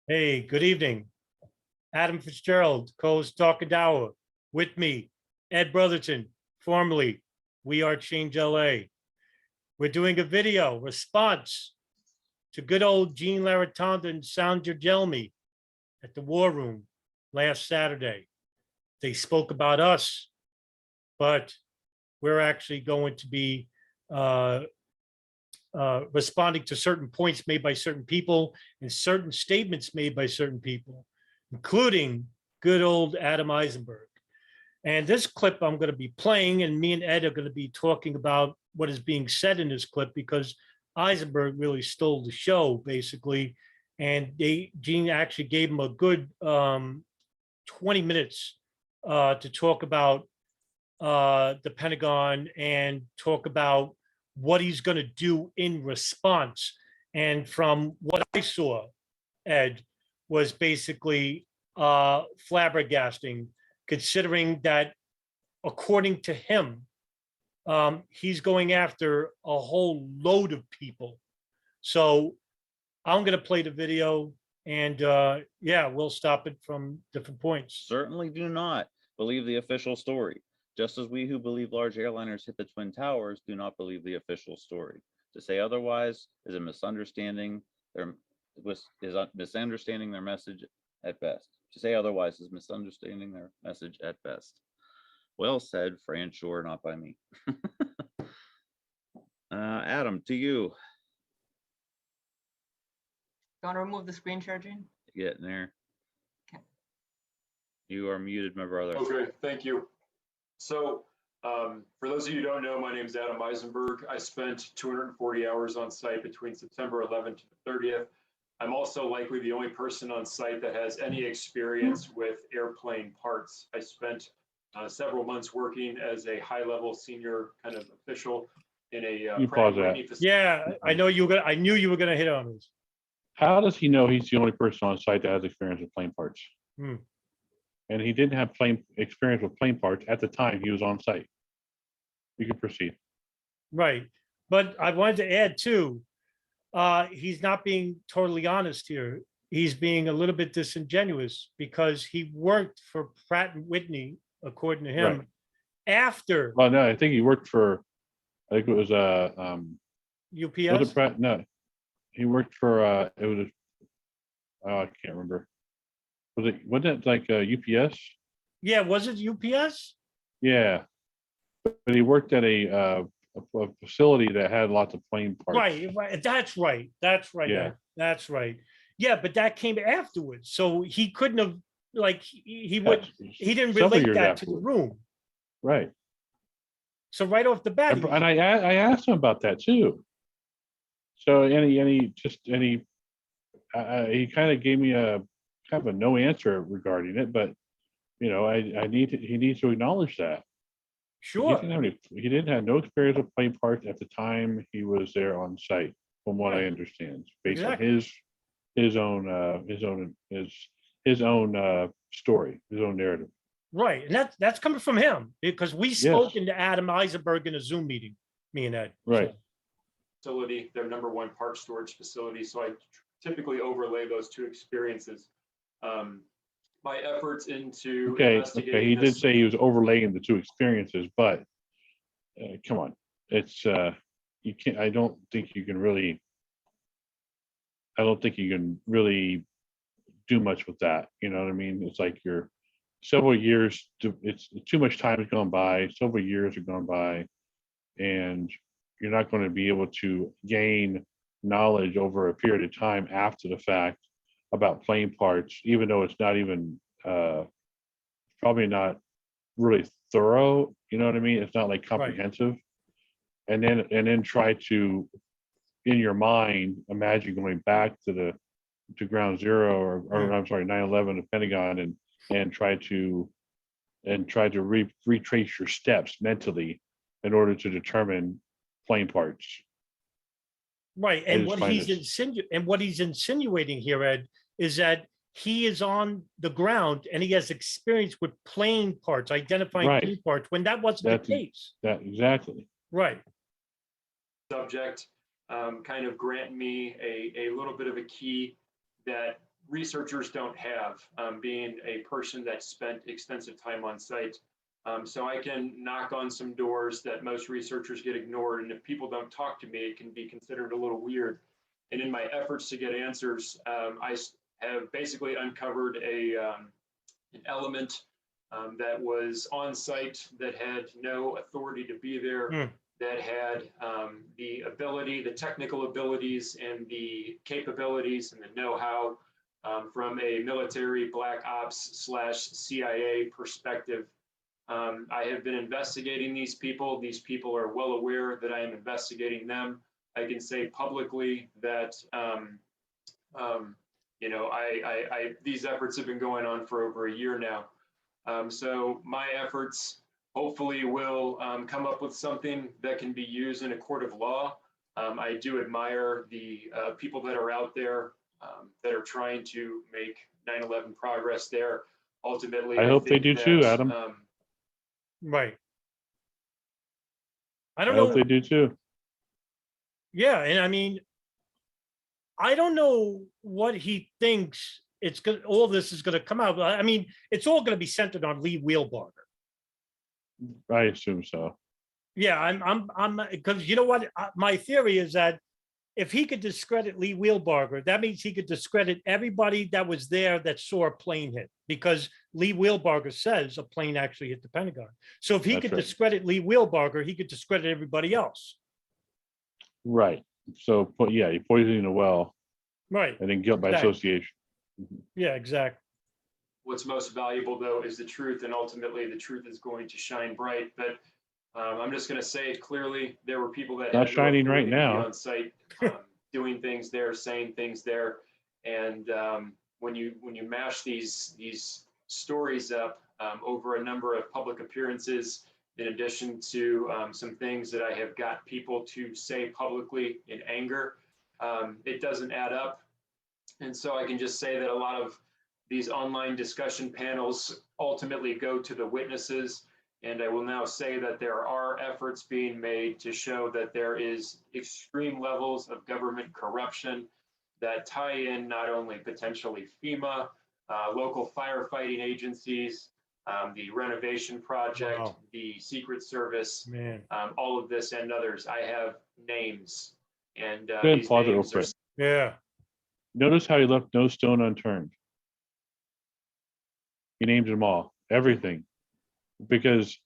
Hey, good evening. Adam Fitzgerald, co-host Talking Hour. With me, Ed Brotherton, formerly We Are Change LA. We're doing a video response to good old Gene Laratonda and Sandra Jemli at the War Room last Saturday. They spoke about us, but we're actually going to be responding to certain points made by certain people and certain statements made by certain people, including good old Adam Eisenberg. And this clip I'm going to be playing, and me and Ed are going to be talking about what is being said in this clip, because Eisenberg really stole the show, basically. And Gene actually gave him a good 20 minutes to talk about the Pentagon and talk about what he's going to do in response. And from what I saw, Ed, was basically flabbergasting, considering that, according to him, he's going after a whole load of people. So I'm going to play the video, and yeah, we'll stop it from different points. Certainly do not believe the official story, just as we who believe large airliners hit the Twin Towers do not believe the official story. To say otherwise is a misunderstanding their message at best. To say otherwise is misunderstanding their message at best. Well said, Fran Shore, not by me. Adam, to you. You want to remove the screen share, Gene? Getting there. Okay. You are muted, my brother. Okay, thank you. So for those of you who don't know, my name is Adam Eisenberg. I spent 240 hours on site between September 11th to the 30th. I'm also likely the only person on site that has any experience with airplane parts. I spent several months working as a high-level senior kind of official in a facility. Yeah, I knew you were gonna hit on this. How does he know he's the only person on site that has experience with plane parts? And he didn't have experience with plane parts at the time he was on site. You can proceed. Right, but I wanted to add too, he's not being totally honest here. He's being a little bit disingenuous, because he worked for Pratt and Whitney, according to him, Right. after Well, no, I think he worked for, I think it was UPS. was it Pratt? No, he worked for it was I can't remember. Wasn't it like UPS? Yeah, was it UPS? Yeah, but he worked at a facility that had lots of plane parts. Right. That's right. Yeah. That's right. Yeah, but that came afterwards, so he couldn't have, like, he didn't Several relate years that to the afterwards. room. Right. So right off the bat, And I asked him about that too. So he kind of gave me a kind of a no answer regarding it, but you know, he needs to acknowledge that. sure. He didn't have no experience with plane parts at the time he was there on site, from what I understand, based on his own story, his own narrative. Right, and that's coming from him, because we spoke into Adam Eisenberg in a Zoom meeting, me and Ed. Right. facility, their #1 part storage facility. So I typically overlay those two experiences. My efforts into investigating he did say he was overlaying the two experiences, but come on, it's you can't. I don't think you can really do much with that. You know what I mean? It's like you're several years. It's too much time has gone by. Several years have gone by, and you're not going to be able to gain knowledge over a period of time after the fact about plane parts, even though it's not even probably not really thorough. You know what I mean? It's not like comprehensive. And then try to, in your mind, imagine going back to ground zero or I'm sorry, 9/11, the Pentagon, and try to retrace your steps mentally in order to determine plane parts. Right, and what he's insinuating here, Ed, is that he is on the ground and he has experience with plane parts, identifying plane parts, when that wasn't the case. Exactly. Right. Subject kind of grant me a little bit of a key that researchers don't have, being a person that spent extensive time on site. So I can knock on some doors that most researchers get ignored. And if people don't talk to me, it can be considered a little weird. And in my efforts to get answers, I have basically uncovered an element that was on site that had no authority to be there, that had the ability, the technical abilities and the capabilities and the know-how from a military black ops / CIA perspective. I have been investigating these people. These people are well aware that I am investigating them. I can say publicly that you know, these efforts have been going on for over a year now. So my efforts hopefully will come up with something that can be used in a court of law. I do admire the people that are out there that are trying to make 9/11 progress there. Ultimately, I hope they think do that, too, Adam. Right. I I don't hope know. they do too. Yeah, and I mean, I don't know what he thinks it's good. All this is going to come out. I mean, it's all going to be centered on Lee Wheelbarger. I assume so. Yeah, I'm because you know what? My theory is that if he could discredit Lee Wheelbarger, that means he could discredit everybody that was there that saw a plane hit, because Lee Wheelbarger says a plane actually hit the Pentagon. So if he That's could right. discredit Lee Wheelbarger, he could discredit everybody else. Right. So, but yeah, you're poisoning the well Right. and then guilt by Exactly. association. Yeah, exactly. what's most valuable though is the truth, and ultimately the truth is going to shine bright. But I'm just going to say it clearly: there were people that Not had no shining right authority to be now. on site, doing things there, saying things there, and when you mash these stories up over a number of public appearances, in addition to some things that I have got people to say publicly in anger, it doesn't add up. And so I can just say that a lot of these online discussion panels ultimately go to the witnesses. And I will now say that there are efforts being made to show that there is extreme levels of government corruption that tie in not only potentially FEMA, local firefighting agencies, the renovation project, Wow. the Secret Service, Man. all of this and others. I have names, and Go ahead and these pause it real names are quick. Yeah. Notice how he left no stone unturned. He named them all, everything, because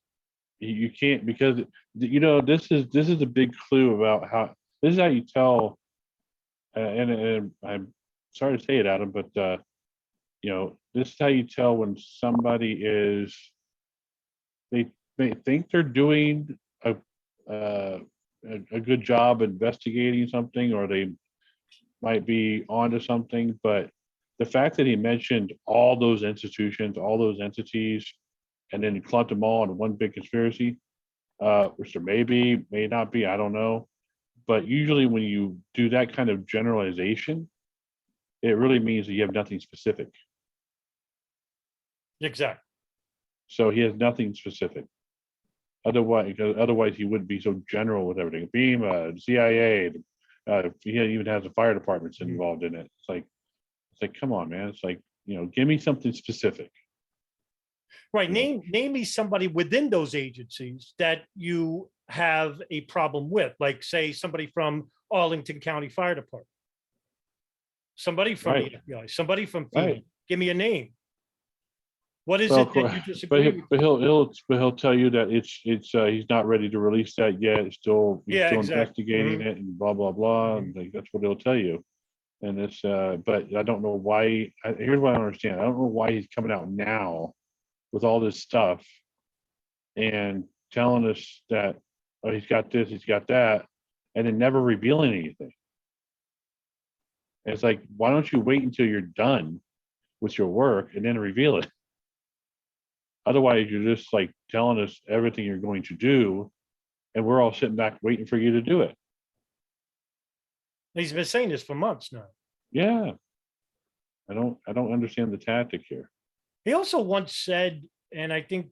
you can't, because you know this is a big clue about how this is how you tell. And I'm sorry to say it, Adam, but you know, this is how you tell when somebody is they think they're doing a good job investigating something, or they might be onto something, but the fact that he mentioned all those institutions, all those entities, and then clumped them all in one big conspiracy, which there may not be, I don't know. But usually when you do that kind of generalization, it really means that you have nothing specific. Exactly. So he has nothing specific. Otherwise he wouldn't be so general with everything. FEMA, CIA, he even has the fire departments involved in it. It's like, come on, man. It's like, you know, give me something specific. Right. You know. Name me somebody within those agencies that you have a problem with, like say somebody from Arlington County Fire Department, somebody from Right. the FBI, somebody from FEMA. Right. Give me a name. What is Well, it that you disagree with? but he'll tell you that it's he's not ready to release that yet. He's still Exactly. investigating it and blah blah blah. And like, that's what he'll tell you. And it's but I don't know why. Here's what I don't understand. I don't know why he's coming out now with all this stuff and telling us that, oh, he's got this, he's got that, and then never revealing anything. And it's like, why don't you wait until you're done with your work and then reveal it? Otherwise, you're just like telling us everything you're going to do, and we're all sitting back waiting for you to do it. He's been saying this for months now. Yeah. I don't understand the tactic here. He also once said, and I think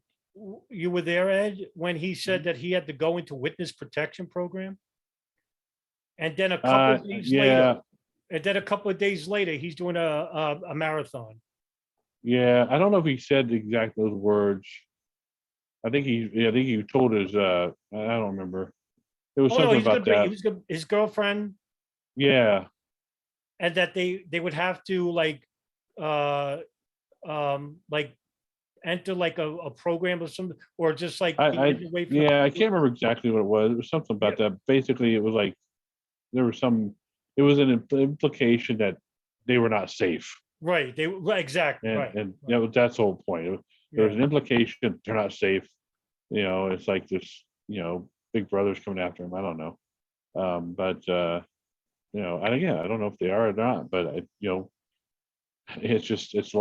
you were there, Ed, when he said that he had to go into witness protection program. And then a couple of days later, And then a couple of days later, he's doing a marathon. Yeah, I don't know if he said exact those words. I think he told his, I don't remember. It was Oh, no, something he's gonna about bring, that. he was gonna, his girlfriend, Yeah, and that they would have to like enter like a program or something, or just like be I hidden away from yeah, I can't remember exactly what it was. It was something about that. Basically, it was like there was some. It was an implication that they were not safe, right. Right, exactly and right. and that's the whole point. There was Yeah. an implication they're not safe. It's like this. Big brother's coming after him. I don't know, but and again, I don't know if they are or not. But it's a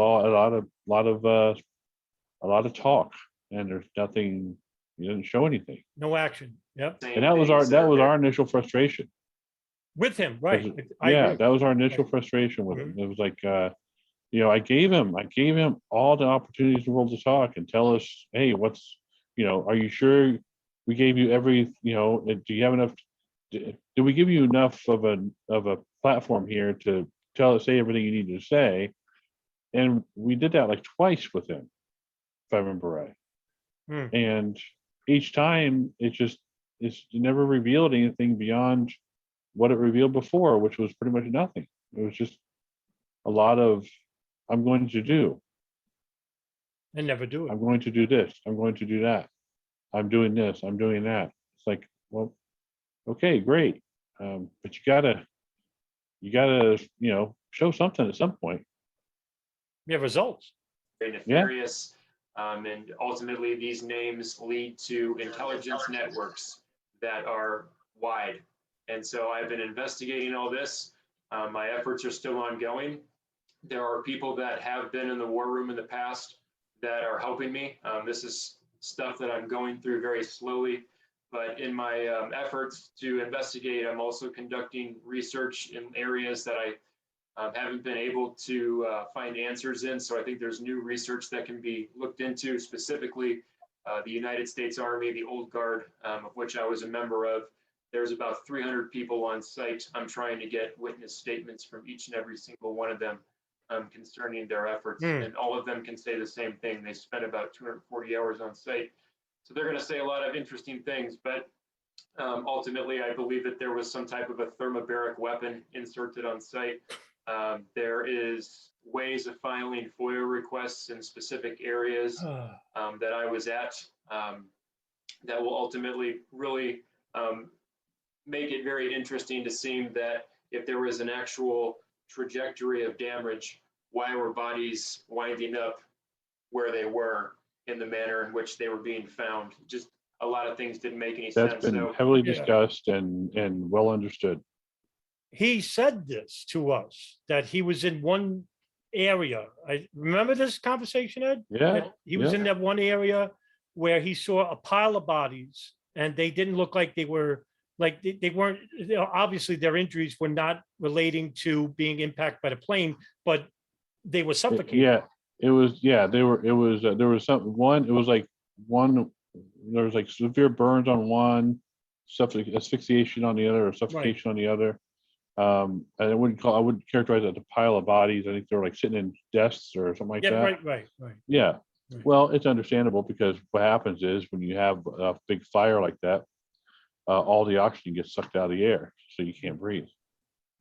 lot of talk, and there's nothing. He didn't show anything, No action. Yep. Same and that was things that are our initial frustration. With him, 'Cause right. I Yeah, agree. that was our initial frustration with him. It was like, I gave him all the opportunities in the world to talk and tell us, hey, are you sure we gave you do you have enough? Did we give you enough of a platform here to say everything you needed to say? And we did that like twice with him, if I remember right. Hmm. And each time it never revealed anything beyond what it revealed before, which was pretty much nothing. It was just a lot of I'm going to do, And never do it. I'm going to do this, I'm going to do that, I'm doing this, I'm doing that. It's like, well, okay, great. But you gotta, show something at some point. We have results. very nefarious. And ultimately, these names lead to intelligence networks that are wide. And so I've been investigating all this. My efforts are still ongoing. There are people that have been in the war room in the past that are helping me. This is stuff that I'm going through very slowly. But in my efforts to investigate, I'm also conducting research in areas that I haven't been able to find answers in. So I think there's new research that can be looked into, specifically the United States Army, the Old Guard, of which I was a member of. There's about 300 people on site. I'm trying to get witness statements from each and every single one of them concerning their efforts. And all of them can say the same thing. They spent about 240 hours on site. So they're going to say a lot of interesting things, but ultimately, I believe that there was some type of a thermobaric weapon inserted on site. There is ways of filing FOIA requests in specific areas that I was at that will ultimately really make it very interesting to see that if there was an actual trajectory of damage, why were bodies winding up where they were in the manner in which they were being found. Just a lot of things didn't make any That's sense. been So heavily Yeah. discussed and well understood. He said this to us, that he was in one area. I remember this conversation, Ed? Yeah, That he was yeah. in that one area where he saw a pile of bodies and they didn't look like they were, like they weren't, obviously their injuries were not relating to being impacted by the plane, but they were suffocated. Yeah, it was. Yeah, there was it was like one. There was like severe burns on one, asphyxiation on the other, or suffocation on the other. And I wouldn't characterize it as a pile of bodies. I think they were like sitting in desks or something like Yeah, that. right. Yeah. Right. Well, it's understandable because what happens is when you have a big fire like that, all the oxygen gets sucked out of the air, so you can't breathe.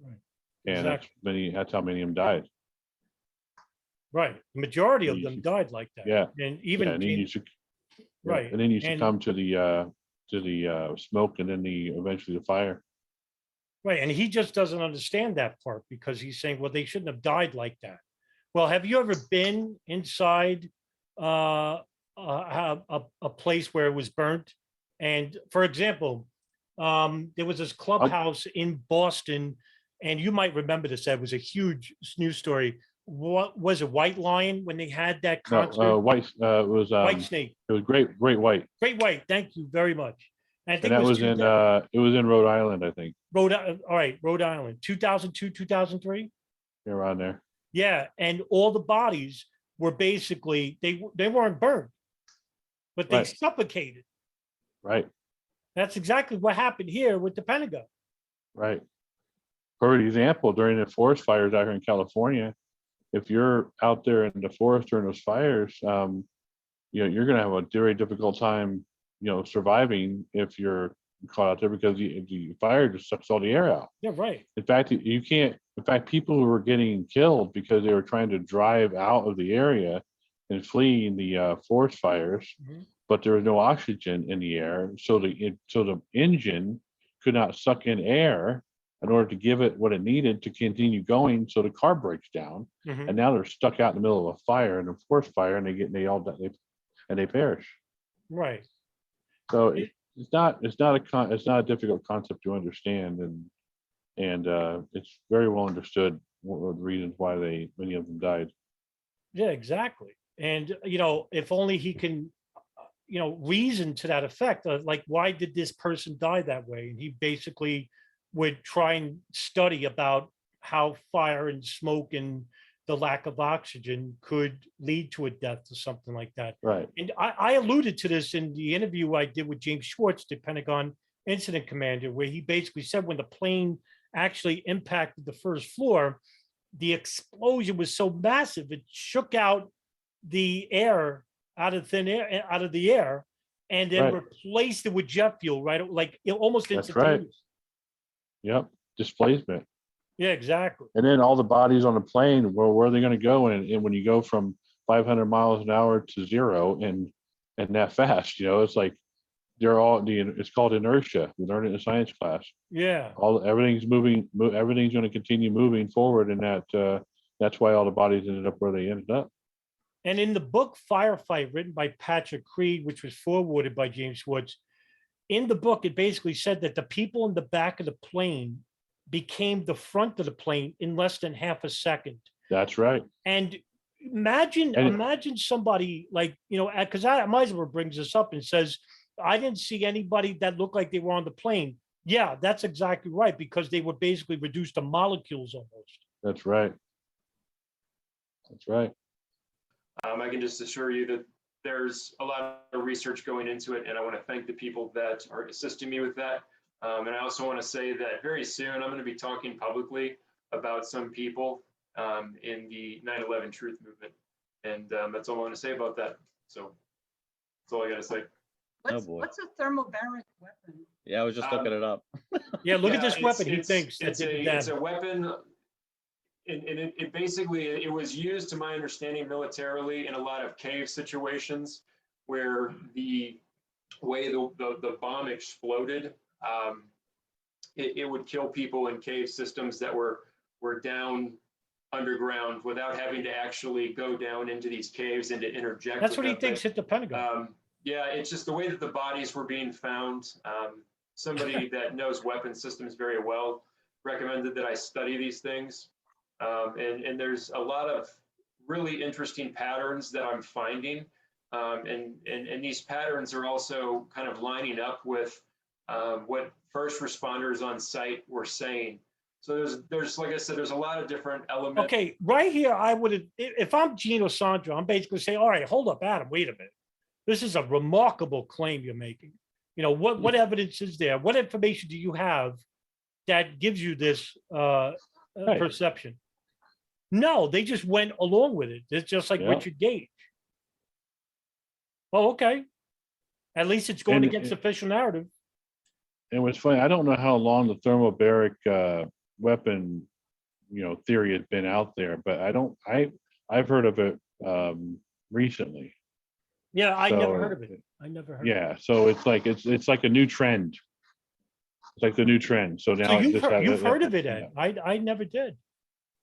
Right. And that's how many of them died. Right. The majority of You them should- died like that. Yeah. And even and then Gene- you suc- right. And then you And- succumb to the smoke and then eventually the fire. Right, and he just doesn't understand that part because he's saying, well, they shouldn't have died like that. Well, have you ever been inside a place where it was burnt? And for example, there was this clubhouse in Boston, and you might remember this. That was a huge news story. What was it, White Lion, when they had that concert? No, white. It was White Snake, It was Great White, Great White. Thank you very much. And I think and that it was in 2000 it was in Rhode Island, I think, Rhode Island, 2002, 2003. around there. Yeah, and all the bodies were basically they weren't burned, but they Right. suffocated. Right, That's exactly what happened here with the Pentagon. right. perfect example, during the forest fires out here in California, if you're out there in the forest during those fires, you're going to have a very difficult time, surviving if you're caught out there, because the fire just sucks all the air out. Yeah, right. In fact, you can't. In fact, people who were getting killed because they were trying to drive out of the area and fleeing the forest fires, Mhm. but there was no oxygen in the air, so the engine could not suck in air in order to give it what it needed to continue going. So the car breaks down, Mhm. and now they're stuck out in the middle of a fire, and a forest fire, and they perish. Right. So it's not a difficult concept to understand, and it's very well understood what were the reasons why many of them died. Yeah, exactly. And, if only he can, reason to that effect, like, why did this person die that way? And he basically would try and study about how fire and smoke and the lack of oxygen could lead to a death or something like that. Right. And I alluded to this in the interview I did with James Schwartz, the Pentagon incident commander, where he basically said when the plane actually impacted the first floor, the explosion was so massive, it shook out the air out of thin air, out of the air, and then Right. replaced it with jet fuel, right? Like almost That's right. instantaneous. Yep. Displacement. Yeah, exactly. And then all the bodies on the plane, well, where are they going to go? And when you go from 500 miles an hour to zero and that fast, it's like it's called inertia. We learned it in science class. Yeah. Everything's moving, everything's going to continue moving forward, and that's why all the bodies ended up where they ended up. And in the book Firefight, written by Patrick Creed, which was forwarded by James Woods, in the book, it basically said that the people in the back of the plane became the front of the plane in less than half a second. That's right. And imagine somebody like, because Eisenberg brings this up and says, I didn't see anybody that looked like they were on the plane. Yeah, that's exactly right, because they were basically reduced to molecules almost. That's right. That's right. I can just assure you that there's a lot of research going into it, and I want to thank the people that are assisting me with that. And I also want to say that very soon I'm going to be talking publicly about some people in the 9/11 truth movement. And that's all I want to say about that. So that's all I got to say. boy. What's a thermobaric weapon? Yeah, I was just looking it up. Yeah, look at Yeah, this weapon. He it's- thinks that it's did a, the it's a damage. weapon. And it basically, it was used, to my understanding, militarily in a lot of cave situations where the way the bomb exploded, it would kill people in cave systems that were down underground without having to actually go down into these caves and to interject. That's with what he that thinks thing. hit the Pentagon. Yeah, it's just the way that the bodies were being found. Somebody that knows weapon systems very well recommended that I study these things. And there's a lot of really interesting patterns that I'm finding. And these patterns are also kind of lining up with what first responders on site were saying. So there's like I said, there's a lot of different elements. Okay, right here, I would have, if I'm Gene or Sandra, I'm basically saying, all right, hold up, Adam, wait a minute. This is a remarkable claim you're making. What evidence is there? What information do you have that gives you this perception? No, they just went along with it. It's just like Yeah. Richard Gage. Oh, okay. At least it's going And against the official narrative. And what's funny, I don't know how long the thermobaric weapon, theory has been out there, but I've heard of it recently. Yeah, I never So, heard of it. I never heard. Yeah, so it's like a new trend. It's like the new trend. So now So it just you've heard of it, yeah. Ed? I never did.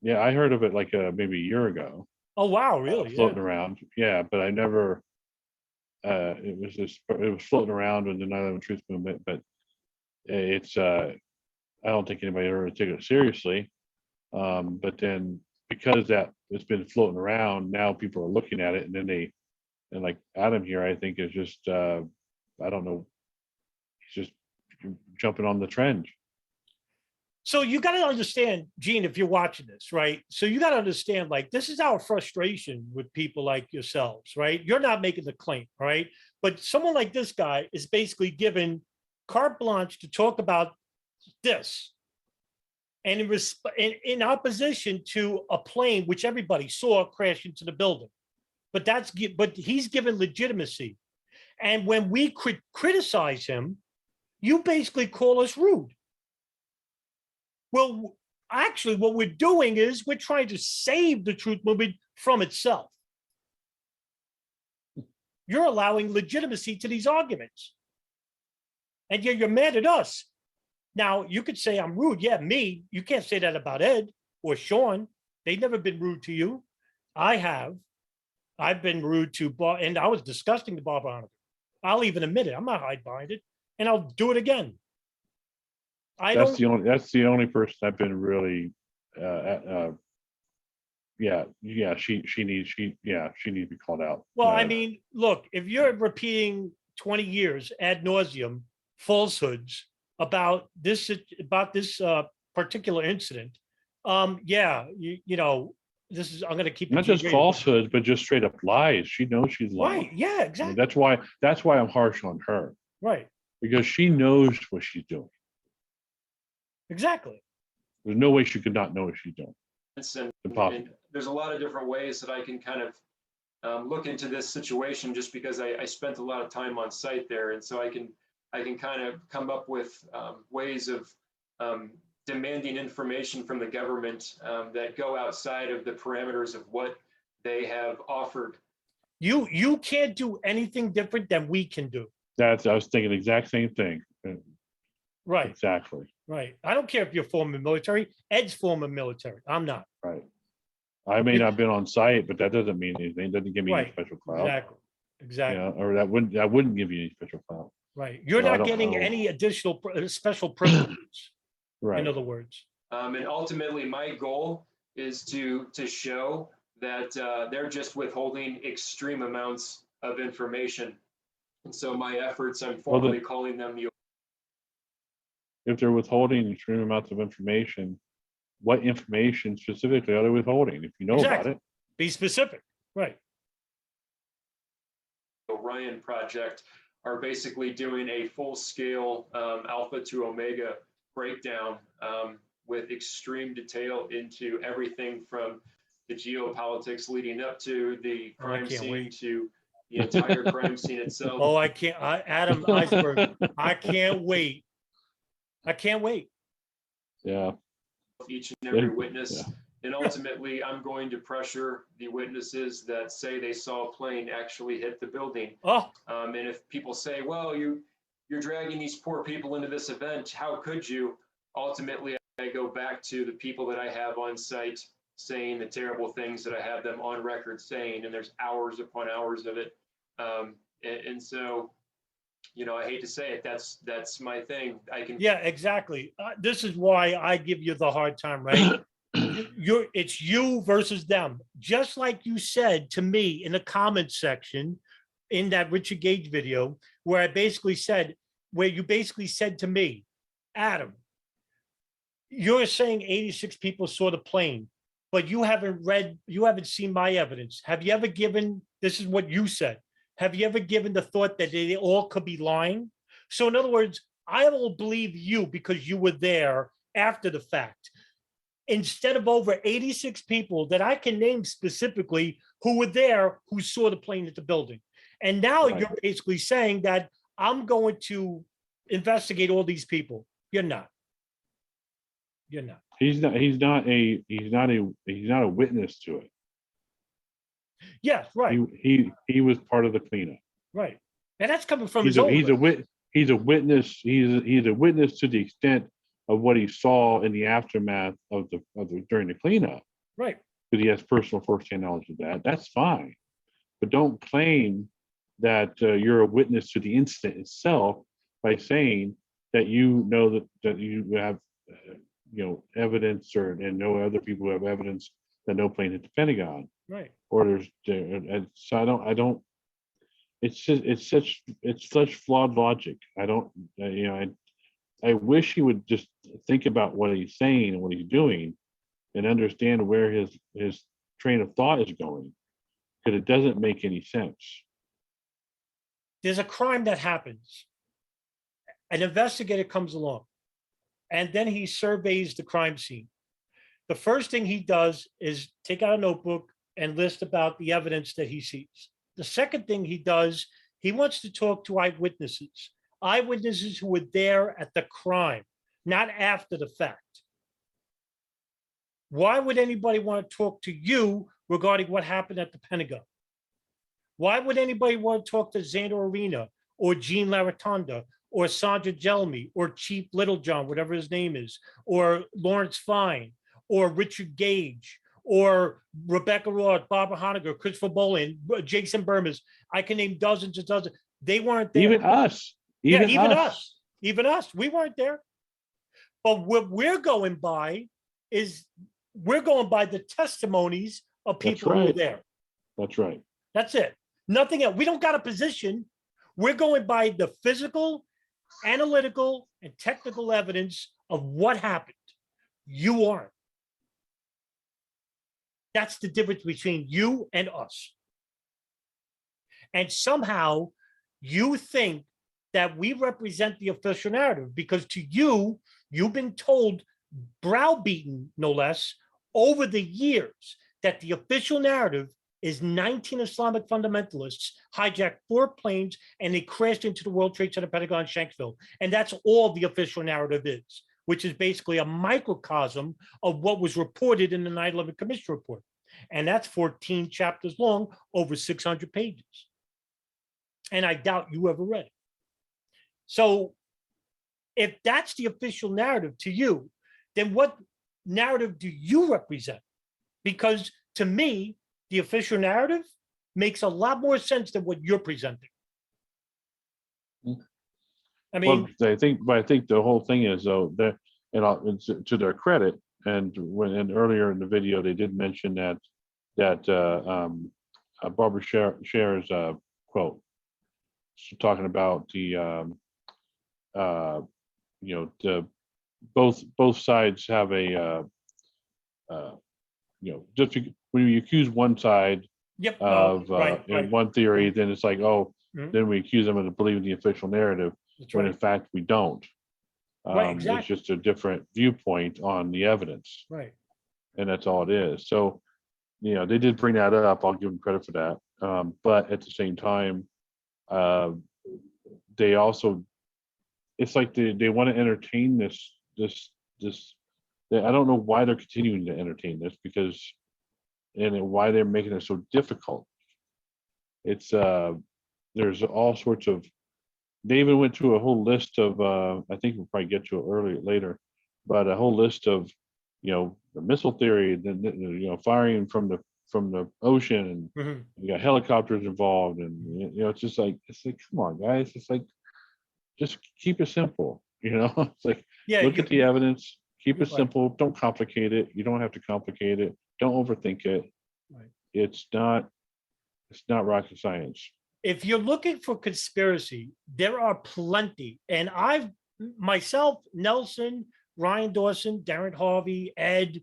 Yeah, I heard of it like maybe a year ago. Oh wow, really? Floating Yeah. around. Yeah, but I never. It was floating around in the 9/11 truth movement, but it's I don't think anybody ever took it seriously. But then because that it's been floating around, now people are looking at it, and then and like Adam here, I think is just I don't know, he's just jumping on the trend. So you got to understand, Gene, if you're watching this, right? So you got to understand, like, this is our frustration with people like yourselves, right? You're not making the claim, right? But someone like this guy is basically given carte blanche to talk about this. and in opposition to a plane which everybody saw crash into the building. But he's given legitimacy. And when we criticize him, you basically call us rude. Well, actually, what we're doing is we're trying to save the truth movement from itself. You're allowing legitimacy to these arguments. And yet you're mad at us. Now, you could say I'm rude. Yeah, me. You can't say that about Ed or Sean. They've never been rude to you. I have. I've been rude to Bob, and I was disgusting to Bob Arnold. I'll even admit it. I'm not hide behind it, and I'll do it again. That's the only person I've been really, she needs to be called out. Well, I mean, look, if you're repeating 20 years ad nauseum falsehoods about this particular incident, you know, this is, I'm going to keep it not just G-rated. falsehoods, but just straight up lies. She knows she's lying. Right? Yeah, I mean, exactly. that's why I'm harsh on her, Right. because she knows what she's doing. Exactly. There's no way she could not know what she's doing. And there's a lot of different ways that I can kind of look into this situation, just because I spent a lot of time on site there, and so I can kind of come up with ways of demanding information from the government that go outside of the parameters of what they have offered. You can't do anything different than we can do. I was thinking the exact same thing. Right. Exactly. Right. I don't care if you're former military. Ed's former military. I'm not. Right. I may not have been on site, but that doesn't mean anything. It doesn't give me any Right. special clout. Exactly. Exactly. Yeah, or that wouldn't give you any special clout. Right. You're So I not don't getting know. any additional special privileges. Right. In other words. And ultimately, my goal is to show that they're just withholding extreme amounts of information. And so my efforts, I'm formally calling them the. If they're withholding extreme amounts of information, what information specifically are they withholding? If you know about it. Be specific. Right. Orion project are basically doing a full-scale alpha to omega breakdown with extreme detail into everything from the geopolitics leading up to the crime scene to the entire crime scene itself. Oh, Adam Eisenberg, I can't wait. I can't wait. Yeah. Each and every witness. Yeah. And ultimately, I'm going to pressure the witnesses that say they saw a plane actually hit the building. Oh. And if people say, well, you're dragging these poor people into this event, how could you? Ultimately, I go back to the people that I have on site saying the terrible things that I have them on record saying, and there's hours upon hours of it. And so, you know, I hate to say it, that's my thing. Yeah, exactly. This is why I give you the hard time, right? It's you versus them. Just like you said to me in the comment section in that Richard Gage video, where you basically said to me, Adam, you're saying 86 people saw the plane, but you haven't seen my evidence. Have you ever given, this is what you said, have you ever given the thought that they all could be lying? So in other words, I will believe you because you were there after the fact, instead of over 86 people that I can name specifically who were there, who saw the plane at the building. And now you're basically saying that I'm going to investigate all these people. You're not. You're not. He's not a witness to it. Yes, right. He was part of the cleanup. Right. And that's coming from He's a witness. He's a witness to the extent of what he saw in the aftermath of during the cleanup. Right. Because he has personal firsthand knowledge of that. That's fine. But don't claim that you're a witness to the incident itself by saying that you know that you have evidence and no other people have evidence that no plane hit the Pentagon. Right. Or so I don't. It's such flawed logic. I don't. I wish he would just think about what he's saying and what he's doing, and understand where his train of thought is going, because it doesn't make any sense. There's a crime that happens. An investigator comes along. and then he surveys the crime scene. The first thing he does is take out a notebook and list about the evidence that he sees. The second thing he does, he wants to talk to eyewitnesses who were there at the crime, not after the fact. Why would anybody want to talk to you regarding what happened at the Pentagon? Why would anybody want to talk to Xander Arena or Gene Laratonda or Sandra Jemli or Chief Littlejohn, whatever his name is, or Lawrence Fine or Richard Gage or Rebecca Roth, Barbara Honegger, Christopher Bolin, Jason Burmis? I can name dozens and dozens. They weren't there. Even us. Even us. Even us. We weren't there. But what we're going by is we're going by the testimonies of people who were there. That's right. That's it. Nothing else. We don't got a position. We're going by the physical, analytical, and technical evidence of what happened. You aren't. That's the difference between you and us. And somehow you think that we represent the official narrative because to you, you've been told, browbeaten no less, over the years that the official narrative is 19 Islamic fundamentalists hijacked 4 planes and they crashed into the World Trade Center, Pentagon, Shanksville. And that's all the official narrative is, which is basically a microcosm of what was reported in the 9/11 Commission report. And that's 14 chapters long, over 600 pages. And I doubt you ever read it. So if that's the official narrative to you, then what narrative do you represent? Because to me, the official narrative makes a lot more sense than what you're presenting. I mean, Well, I think the whole thing is though that, and to their credit, and earlier in the video they did mention that Barbara Scher's quote, talking about the both sides have a just when you accuse one side of one theory, then it's like, oh, then we accuse them of believing the official narrative, when in fact we don't. It's just a different viewpoint on the evidence, right? And that's all it is. So, they did bring that up. I'll give them credit for that. But at the same time, they also, it's like they want to entertain this. I don't know why they're continuing to entertain this and why they're making it so difficult. It's there's all sorts of. They even went through a whole list of. I think we'll probably get to it later, but a whole list of, the missile theory, then firing from the ocean, and you got helicopters involved, and it's just like come on, guys, it's like just keep it simple, it's like look at the evidence, keep it simple, don't complicate it. You don't have to complicate it. Don't overthink it. Right. It's not rocket science. If you're looking for conspiracy, there are plenty. And myself, Nelson, Ryan Dawson, Darren Harvey, Ed,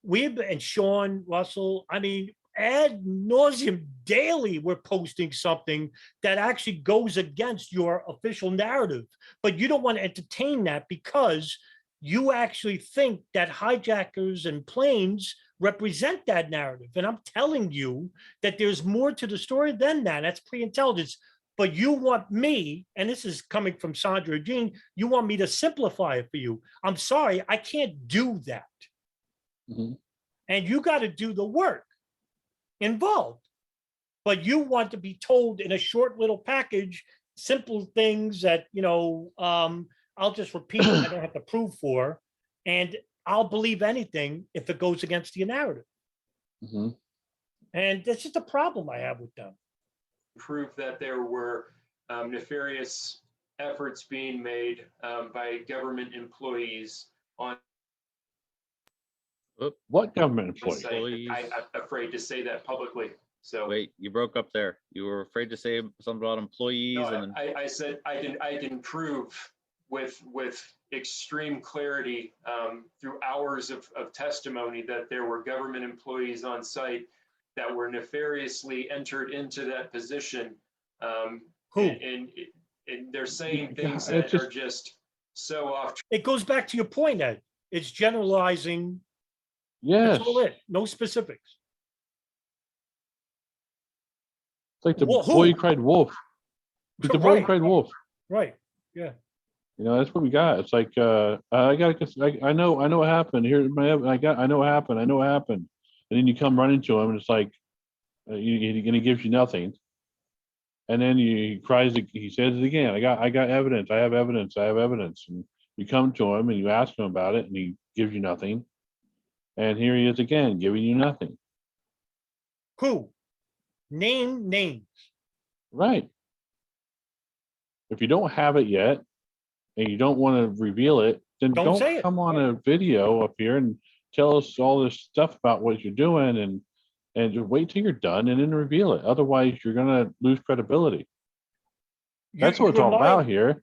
and Sean Russell, I mean, ad nauseum daily, we're posting something that actually goes against your official narrative. But you don't want to entertain that because you actually think that hijackers and planes represent that narrative. And I'm telling you that there's more to the story than that. That's pre-intelligence. But you want me, and this is coming from Sandra and Gene, you want me to simplify it for you. I'm sorry, I can't do that. And you got to do the work involved. But you want to be told in a short little package, simple things that, I'll just repeat what I don't have to prove for. And I'll believe anything if it goes against your narrative. And that's just a problem I have with them. Prove that there were nefarious efforts being made by government employees on. What government employees? I'm afraid to say that publicly. So wait, you broke up there. You were afraid to say something about employees. No, I said I can prove with extreme clarity through hours of testimony that there were government employees on site that were nefariously entered into that position. Who? And they're saying things that are just so off. It goes back to your point, Ed. It's generalizing. Yes, That's all it. No specifics. it's like the Well, who? boy who cried wolf. It's the boy who Right. cried wolf. Right. Yeah. You know, that's what we got. It's like I know what happened. Here's my I know what happened. I know what happened. And then you come running to him, and it's like and he gives you nothing. And then he cries. He says it again. I got evidence. I have evidence. I have evidence. And you come to him and you ask him about it, and he gives you nothing. And here he is again, giving you nothing. Who? Name names. Right. If you don't have it yet, and you don't want to reveal it, then Don't say don't it. come on a video up here and tell us all this stuff about what you're doing, and just wait till you're done and then reveal it. Otherwise, you're gonna lose credibility. That's what it's all about here.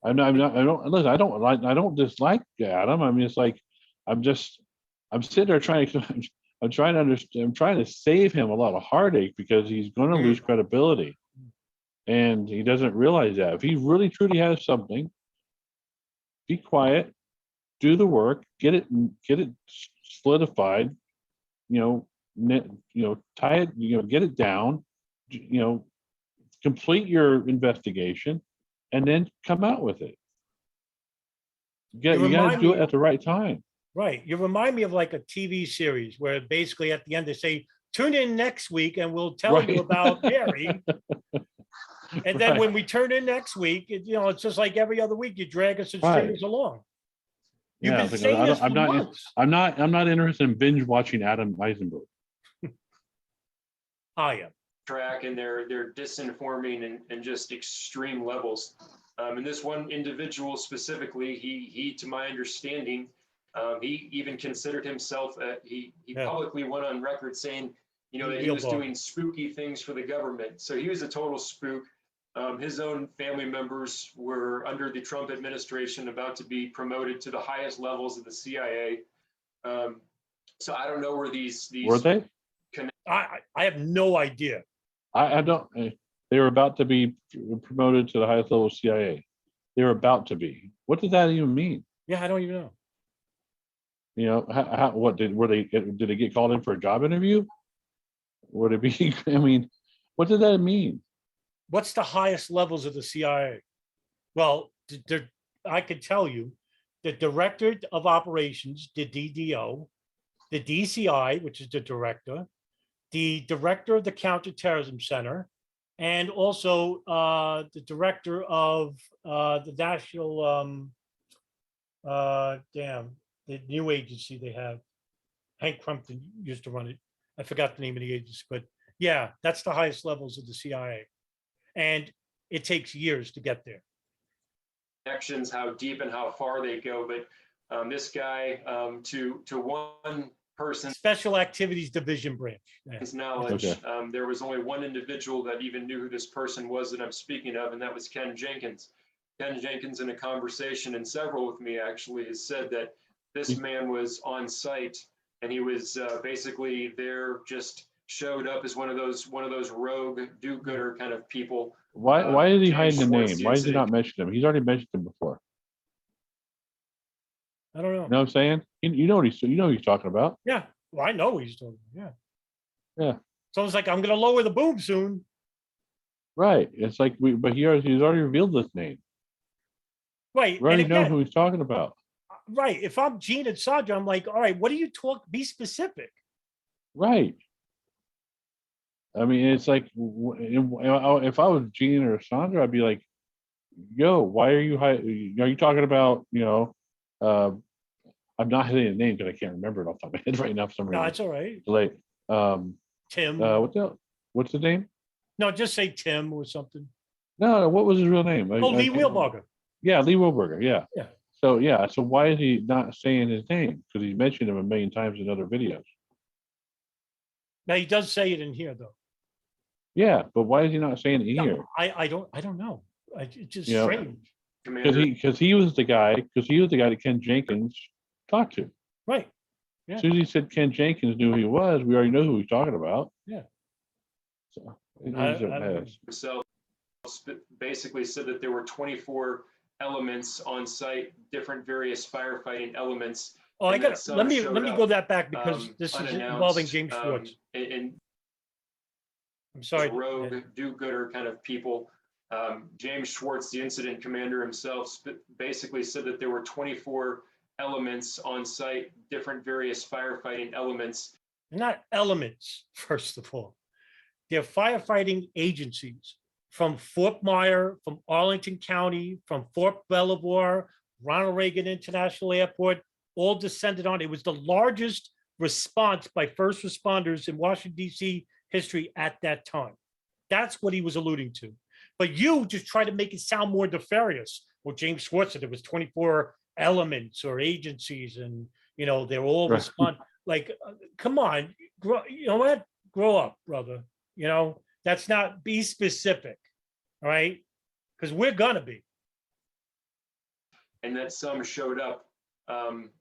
I don't dislike Adam. I mean, it's like I'm sitting there trying to I'm trying to understand. I'm trying to save him a lot of heartache because he's going to lose credibility, and he doesn't realize that. If he really truly has something, be quiet, do the work, get it solidified. Tie it. Get it down. Complete your investigation, and then come out with it. You got to remind do it me- at the right time. Right. You remind me of like a TV series where basically at the end they say, tune in next week and we'll tell Right. you about Mary. And then Right. when we turn in next week, it's just like every other week, you drag us and Right. string us along. You've Yeah, been it's like, saying I this don't- for months. I'm not interested in binge watching Adam Eisenberg. I am. Track, and they're disinforming and just extreme levels. And this one individual specifically, he to my understanding, he even considered himself, he Yeah. publicly went on record saying, that he Real was bug. doing spooky things for the government. So he was a total spook. His own family members were under the Trump administration about to be promoted to the highest levels of the CIA. So I don't know where these Were they? I have no idea. I don't. They were about to be promoted to the highest level of CIA. They were about to be. What does that even mean? Yeah, I don't even know. What did they get called in for a job interview? Would it be? I mean, what did that mean? What's the highest levels of the CIA? Well, I could tell you the director of operations, the DDO, the DCI, which is the director of the Counterterrorism Center, and also the director of the national, the new agency they have. Hank Crumpton used to run it. I forgot the name of the agency, but yeah, that's the highest levels of the CIA. And it takes years to get there. connections, how deep and how far they go. But this guy, to one person's Special Activities Division branch. Yeah. knowledge, Okay. there was only one individual that even knew who this person was that I'm speaking of, and that was Ken Jenkins. Ken Jenkins, in a conversation, and several with me actually, has said that this man was on site and he was basically there, just showed up as one of those rogue do-gooder kind of people. Why is he James hiding the name? Schwartz, Why does he incident. not mention him? He's already mentioned him before. I don't know. You know what I'm saying? You know what he's talking about. Yeah. Well, I know what he's talking about. Yeah. Yeah. So it's like, I'm going to lower the boom soon. Right. It's like but he's already revealed this name. Right. We already And know again, who he's talking about. right. If I'm Gene and Sandra, I'm like, all right, what do you talk? Be specific. Right. I mean, it's like if I was Gene or Sandra, I'd be like, "Yo, why are you? Are you talking about? I'm not hitting the name because I can't remember it off the top of my head right now for some No, reason. it's all right. It's late. Tim. What's the name? No, just say Tim or something. No, what was his real name? Oh, Lee Wheelbarger. Yeah, Lee Wilberger. Yeah. Yeah. So why is he not saying his name? Because he's mentioned him a million times in other videos. Now he does say it in here, though. Yeah, but why is he not saying it No, here? I don't know. It's just Yeah. strange. Commander, Because he was the guy that Ken Jenkins talked to. Right. As soon as he said Ken Jenkins knew who he was, we already know who he's talking about. Yeah. So it I is a don't know. mess. himself basically said that there were 24 elements on site, different various firefighting elements. Oh, I and got that some let me showed go up, that back because this is involving unannounced, James Schwartz. and I'm sorry. rogue do-gooder kind of people. James Schwartz, the incident commander himself, basically said that there were 24 elements on site, different various firefighting elements. Not elements, first of all. They're firefighting agencies from Fort Myer, from Arlington County, from Fort Belvoir, Ronald Reagan International Airport, all descended on. It was the largest response by first responders in Washington, D.C. history at that time. That's what he was alluding to. But you just try to make it sound more nefarious. Well, James Schwartz said there was 24 elements or agencies, and they're all Right. respond. Like, come on, you know what? Grow up, brother. That's not, be specific, all right? Because we're gonna be. And that some showed up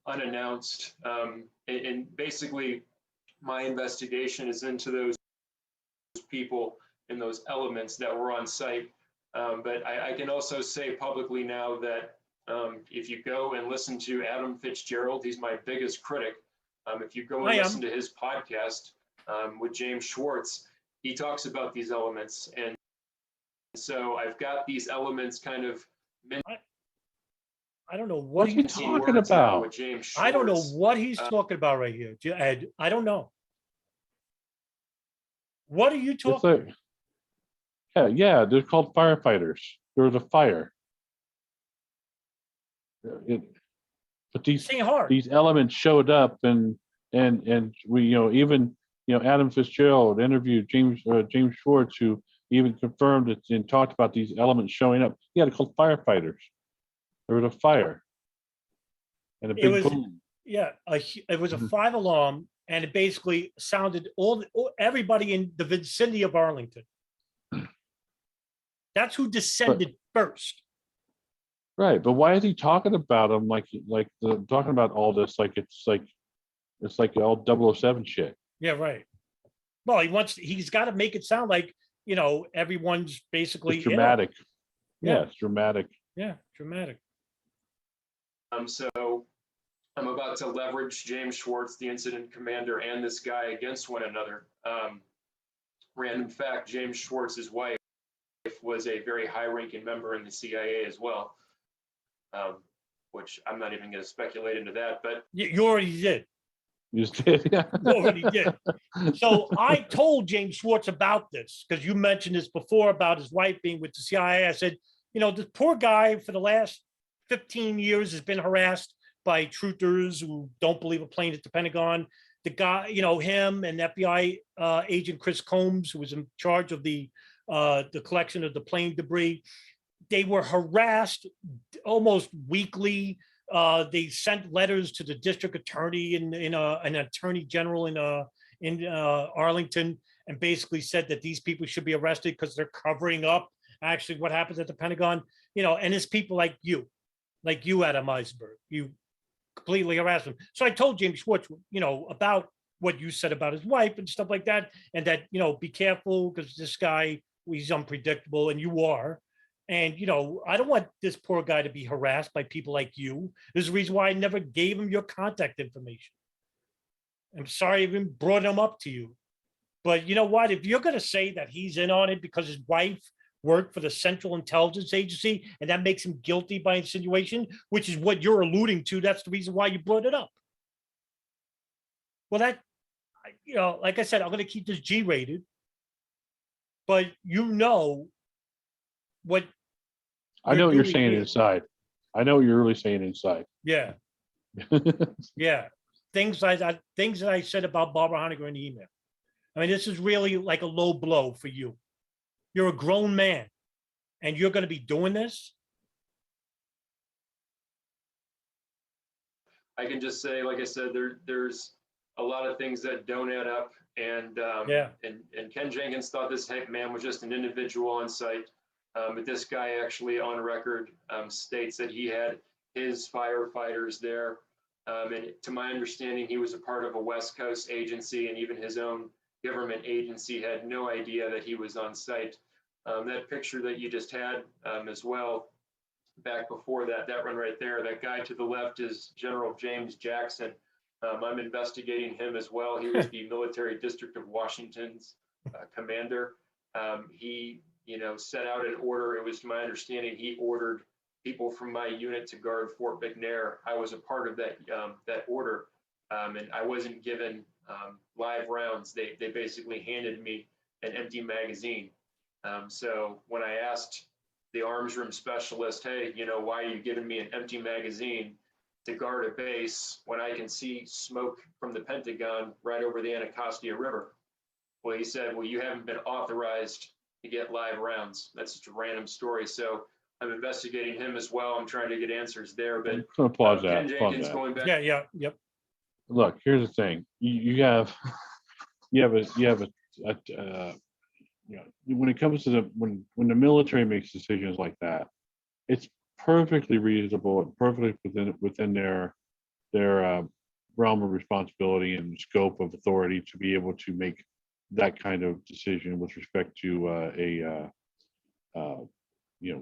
unannounced. And basically, my investigation is into those people and those elements that were on site. But I can also say publicly now that if you go and listen to Adam Fitzgerald, he's my biggest critic. If you go and listen to his podcast with James Schwartz, he talks about these elements. And so I've got these elements kind of. I don't know what What's he talking about? With James Schwartz. I don't know what he's talking about right here, Ed. I don't know. What are you talking about? Yeah, they're called firefighters. There was a fire. But these elements showed up, and we even Adam Fitzgerald interviewed James Schwartz, who even confirmed it and talked about these elements showing up. Yeah, they're called firefighters. There was a fire and a big boom. Yeah, it was a 5 alarm, and it basically sounded everybody in the vicinity of Arlington. That's who descended first. Right, but why is he talking about them talking about all this like it's like all 007 shit? Yeah, right. Well, he's got to make it sound like everyone's basically it's dramatic. Yeah, it's dramatic. Yeah, dramatic. So I'm about to leverage James Schwartz, the incident commander, and this guy against one another. Random fact: James Schwartz's wife was a very high-ranking member in the CIA as well, which I'm not even going to speculate into that. But you already did. You did, yeah. You already did. So I told James Schwartz about this because you mentioned this before about his wife being with the CIA. I said, this poor guy for the last 15 years has been harassed by truthers who don't believe a plane at the Pentagon. The guy, him and FBI agent Chris Combs, who was in charge of the collection of the plane debris, they were harassed almost weekly. They sent letters to the district attorney and an attorney general in Arlington, and basically said that these people should be arrested because they're covering up actually what happens at the Pentagon. And it's people like you, Adam Eisenberg, you completely harassed him. So I told James Schwartz, about what you said about his wife and stuff like that, and that be careful because this guy, he's unpredictable, and you are. And, I don't want this poor guy to be harassed by people like you. There's a reason why I never gave him your contact information. I'm sorry I even brought him up to you. But you know what? If you're going to say that he's in on it because his wife worked for the Central Intelligence Agency and that makes him guilty by insinuation, which is what you're alluding to, that's the reason why you brought it up. Well, like I said, I'm going to keep this G-rated. But what I know what you're saying inside. I know what you're really saying inside. Yeah. Yeah. Things that I said about Barbara Honegger in the email. I mean, this is really like a low blow for you. You're a grown man and you're going to be doing this. I can just say, like I said, there's a lot of things that don't add up. And and Ken Jenkins thought this man was just an individual on site. But this guy actually on record states that he had his firefighters there. And to my understanding, he was a part of a West Coast agency, and even his own government agency had no idea that he was on site. That picture that you just had as well, back before that, that one right there, that guy to the left is General James Jackson. I'm investigating him as well. He was the Military District of Washington's commander. He, set out an order. It was to my understanding, he ordered people from my unit to guard Fort McNair. I was a part of that order, and I wasn't given live rounds. They basically handed me an empty magazine. So when I asked the arms room specialist, hey, why are you giving me an empty magazine to guard a base when I can see smoke from the Pentagon right over the Anacostia River? Well, he said, well, you haven't been authorized to get live rounds. That's just a random story. So I'm investigating him as well. I'm trying to get answers there. But Applause Ken that. Applause Jenkins that. going back. Yeah. Yep. Look, here's the thing. You have when it comes to when the military makes decisions like that, it's perfectly reasonable and perfectly within their realm of responsibility and scope of authority to be able to make that kind of decision with respect to let me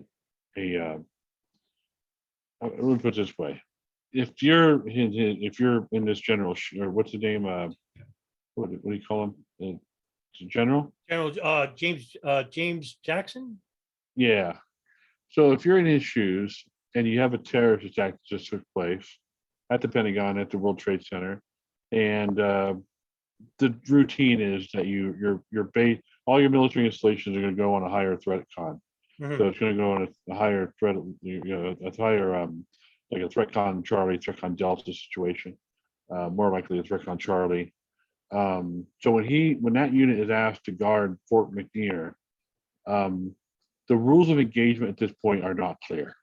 put it this way. If you're in this general, or what's the name? What do you call him? General? General James Jackson. Yeah. So if you're in his shoes and you have a terrorist attack that just took place at the Pentagon, at the World Trade Center, and the routine is that your base, all your military installations are going to go on a higher threat con. Mhm. So it's going to go on a higher threat, a higher like a threat con Charlie, threat con Delta situation, more likely a threat con Charlie. So when that unit is asked to guard Fort McNair, the rules of engagement at this point are not clear.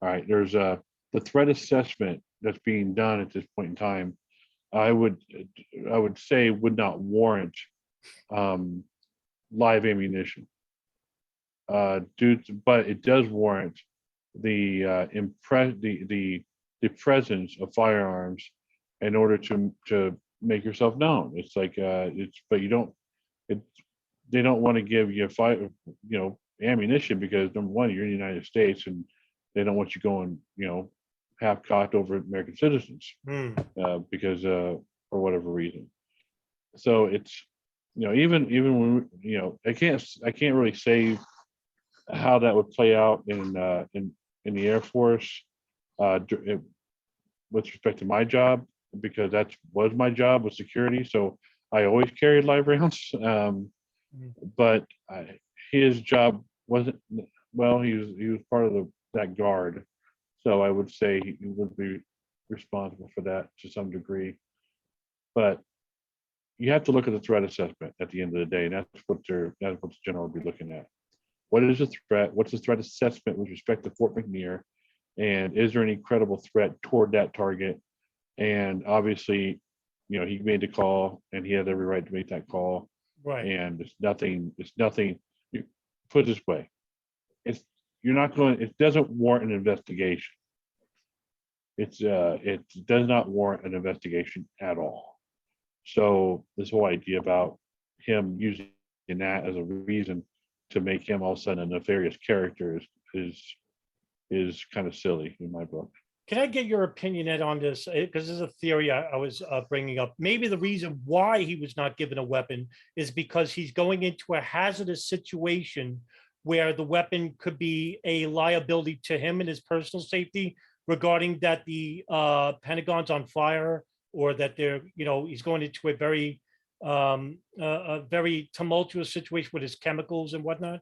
All right, there's the threat assessment that's being done at this point in time. I would say would not warrant live ammunition. But it does warrant the presence of firearms in order to make yourself known. It's like but you don't. They don't want to give you ammunition because number one, you're in the United States and they don't want you going half cocked over American citizens because for whatever reason. So it's even when I can't really say how that would play out in the Air Force with respect to my job, because that was my job with security. So I always carried live rounds. But his job wasn't, well, he was part of that guard. So I would say he would be responsible for that to some degree. But you have to look at the threat assessment at the end of the day, and that's what the general will be looking at. What is the threat? What's the threat assessment with respect to Fort McNair? And is there any credible threat toward that target? And obviously, he made the call and he had every right to make that call. Right. And it's nothing, you put it this way, it doesn't warrant an investigation. It does not warrant an investigation at all. So this whole idea about him using that as a reason to make him all of a sudden a nefarious character is kind of silly in my book. Can I get your opinion, Ed, on this? Because this is a theory I was bringing up. Maybe the reason why he was not given a weapon is because he's going into a hazardous situation where the weapon could be a liability to him and his personal safety, regarding that the Pentagon's on fire, or that he's going into a very tumultuous situation with his chemicals and whatnot.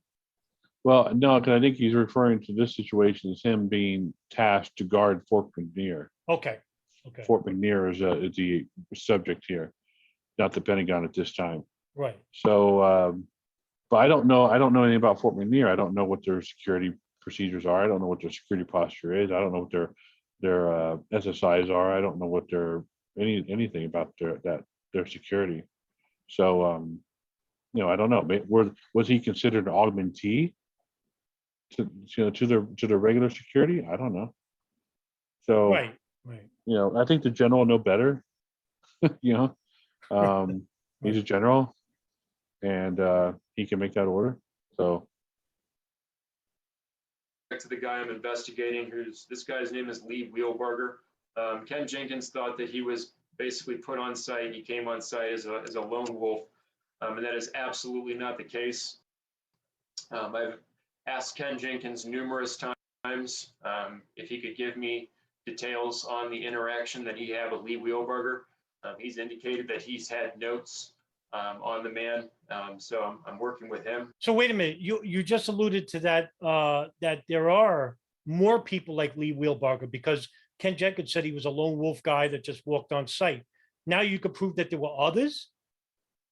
Well, no, because I think he's referring to this situation as him being tasked to guard Fort McNair. Okay. Fort McNair is the subject here, not the Pentagon at this time. Right. So, but I don't know anything about Fort McNair. I don't know what their security procedures are. I don't know what their security posture is. I don't know what their SSIs are. I don't know what anything about their security. So, I don't know. Was he considered an augmentee to the regular security? I don't know. So Right. I think the general know better. He's a general, and he can make that order. So to the guy I'm investigating, this guy's name is Lee Wheelbarger. Ken Jenkins thought that he was basically put on site. He came on site as a lone wolf, and that is absolutely not the case. I've asked Ken Jenkins numerous times if he could give me details on the interaction that he had with Lee Wheelbarger. He's indicated that he's had notes on the man, so I'm working with him. So wait a minute, you just alluded to that, that there are more people like Lee Wheelbarger, because Ken Jenkins said he was a lone wolf guy that just walked on site. Now you could prove that there were others?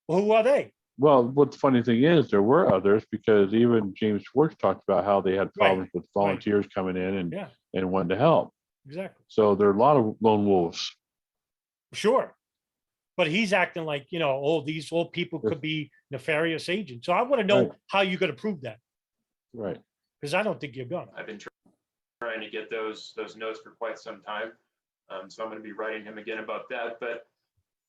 Well, who are they? Well, what the funny thing is, there were others, because even James Schwartz talked about how they had problems with volunteers coming in Yeah, and wanting to help. exactly. So there are a lot of lone wolves. Sure. But he's acting like, oh, these all people could be nefarious agents. So I want to know Right. how you're going to prove that, Right. because I don't think you're going to. I've been trying to get those notes for quite some time, so I'm going to be writing him again about that. But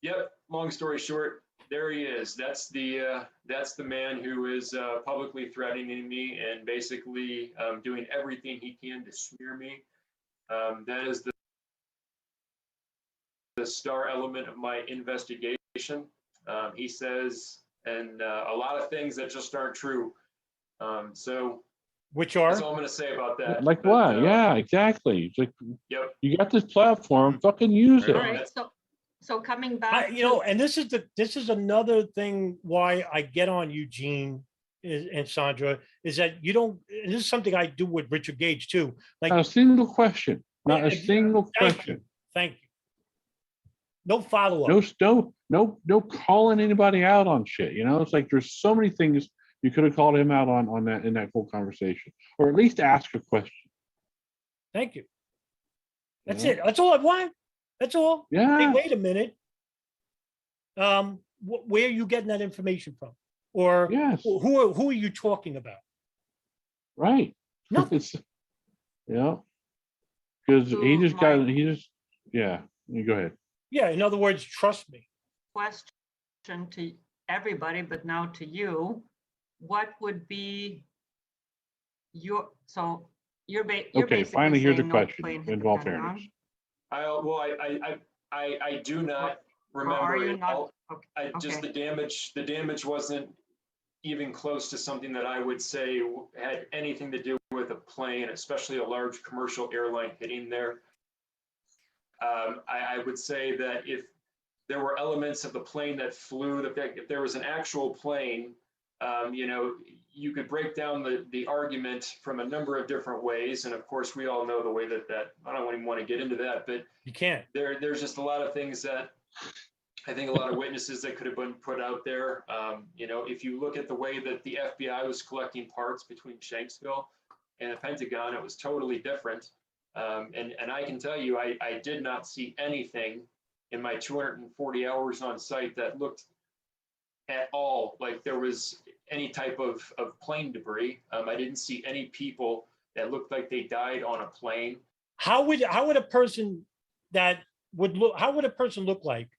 yep, long story short, there he is. That's the man who is publicly threatening me and basically doing everything he can to smear me. That is the star element of my investigation. He says, and a lot of things that just aren't true. So Which are? that's all I'm going to say about that. Like But, what? Yeah, exactly. It's like, Yep. you got this platform, fucking use All it. right, so coming back And this is another thing why I get on Eugene and Sandra, is that you don't, and this is something I do with Richard Gage too. Like, Not a single question. Not a Yeah, single thank question. Thank you. No follow-up. No calling anybody out on shit. It's like there's so many things you could have called him out on that in that whole conversation, or at least ask a question. Thank you. That's Yeah. it. That's all I want. That's all. Hey, Yeah. wait a minute. Where are you getting that information from? Or Yes. who are you talking about? Right. Nothing. It's, because yeah. You go ahead. Yeah, in other words, trust me. question to everybody, but now to you, what would be you're Okay, basically finally, here's a saying no question, plane hit in the all Pentagon? fairness. I do not Or are remember you it not? all. Just Okay. the damage wasn't even close to something that I would say had anything to do with a plane, especially a large commercial airline hitting there. I would say that if there were elements of the plane that flew, if there was an actual plane, you could break down the argument from a number of different ways. And of course, we all know the way that I don't even want to get into that, but You can't. there's just a lot of things that I think a lot of witnesses that could have been put out there. If you look at the way that the FBI was collecting parts between Shanksville and the Pentagon, it was totally different. And I can tell you, I did not see anything in my 240 hours on site that looked at all like there was any type of plane debris. I didn't see any people that looked like they died on a plane. How would a person look like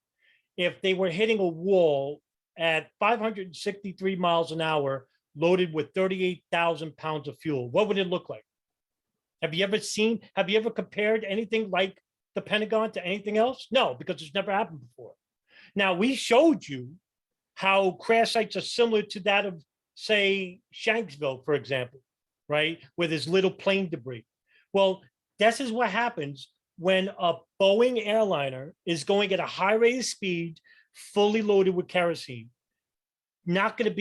if they were hitting a wall at 563 miles an hour, loaded with 38,000 pounds of fuel? What would it look like? Have you ever compared anything like the Pentagon to anything else? No, because it's never happened before. Now, we showed you how crash sites are similar to that of, say, Shanksville, for example, right? Where there's little plane debris. Well, this is what happens when a Boeing airliner is going at a high rate of speed, fully loaded with kerosene. There's not going to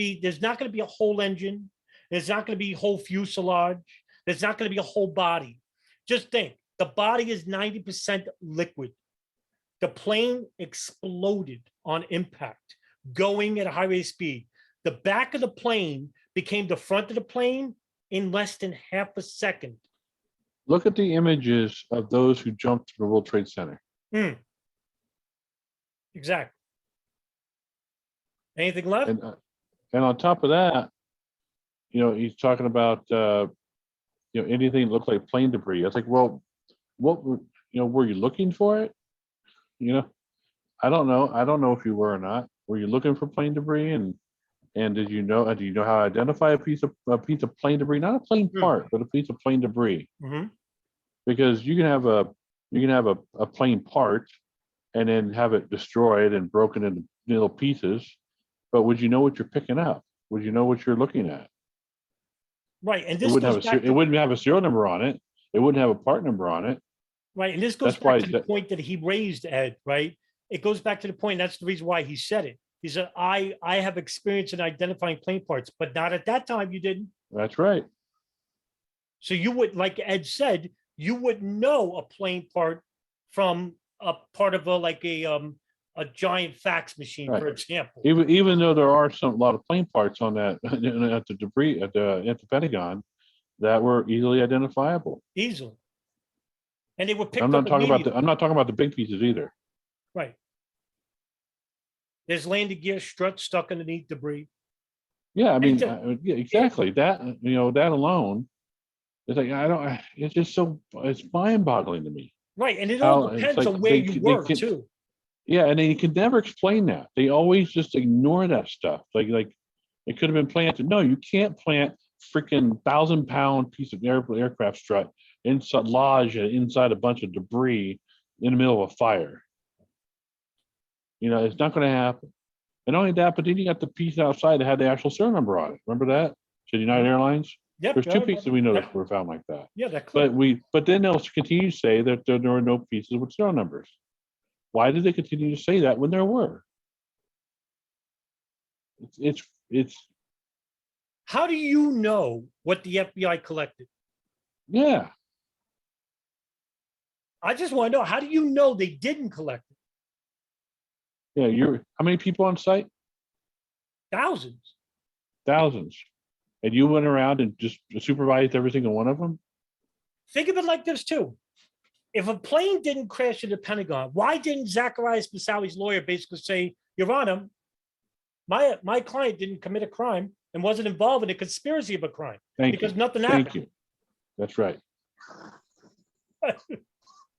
be a whole engine. There's not going to be whole fuselage. There's not going to be a whole body. Just think, the body is 90% liquid. The plane exploded on impact, going at a high rate of speed. The back of the plane became the front of the plane in less than half a second. Look at the images of those who jumped to the World Trade Center. Exactly. Anything left? And on top of that, he's talking about anything that looked like plane debris. I was like, well, what were you looking for it? I don't know. I don't know if you were or not. Were you looking for plane debris? And And do you know how to identify a piece of plane debris? Not a plane part, but a piece of plane debris. Mhm. Because you can have a plane part and then have it destroyed and broken into little pieces. But would you know what you're picking up? Would you know what you're looking at? Right, and It this wouldn't goes have back it to, wouldn't have a serial number on it. It wouldn't have a part number on it. right, and this goes That's why back to the point that he raised, Ed, right? It goes back to the point, that's the reason why he said it. He said, I have experience in identifying plane parts, but not at that time you didn't. That's right. So you would, like Ed said, you wouldn't know a plane part from a part of a giant fax machine, Right. for example. Even though there are a lot of plane parts on that at the debris at the Pentagon that were easily identifiable. Easily. And they were picked I'm up not talking about immediately. I'm not talking about the big pieces either. Right. There's landing gear struts stuck underneath debris. Yeah, I mean, Anything. yeah, exactly. That that alone is like it's just it's mind-boggling to me. Right, and it How all it's depends like on where you were can, too. yeah, and you can never explain that. They always just ignore that stuff. Like it could have been planted. No, you can't plant freaking 1,000-pound piece of aircraft strut inside lodge inside a bunch of debris in the middle of a fire. It's not going to happen. And only that, but then you got the piece outside that had the actual serial number on it. Remember that? To United Airlines. Yep. There's I two remember. pieces we know Yep. that were found like that. Yeah, that clip. But then they'll continue to say that there were no pieces with serial numbers. Why did they continue to say that when there were? It's How do you know what the FBI collected? yeah. I just want to know, how do you know they didn't collect it? Yeah, how many people on site? Thousands. Thousands. And you went around and just supervised every single one of them? Think of it like this too. If a plane didn't crash in the Pentagon, why didn't Zacharias Moussaoui's lawyer basically say, Your Honor, my client didn't commit a crime and wasn't involved in a conspiracy of a crime? Because nothing happened. Thank you. That's right.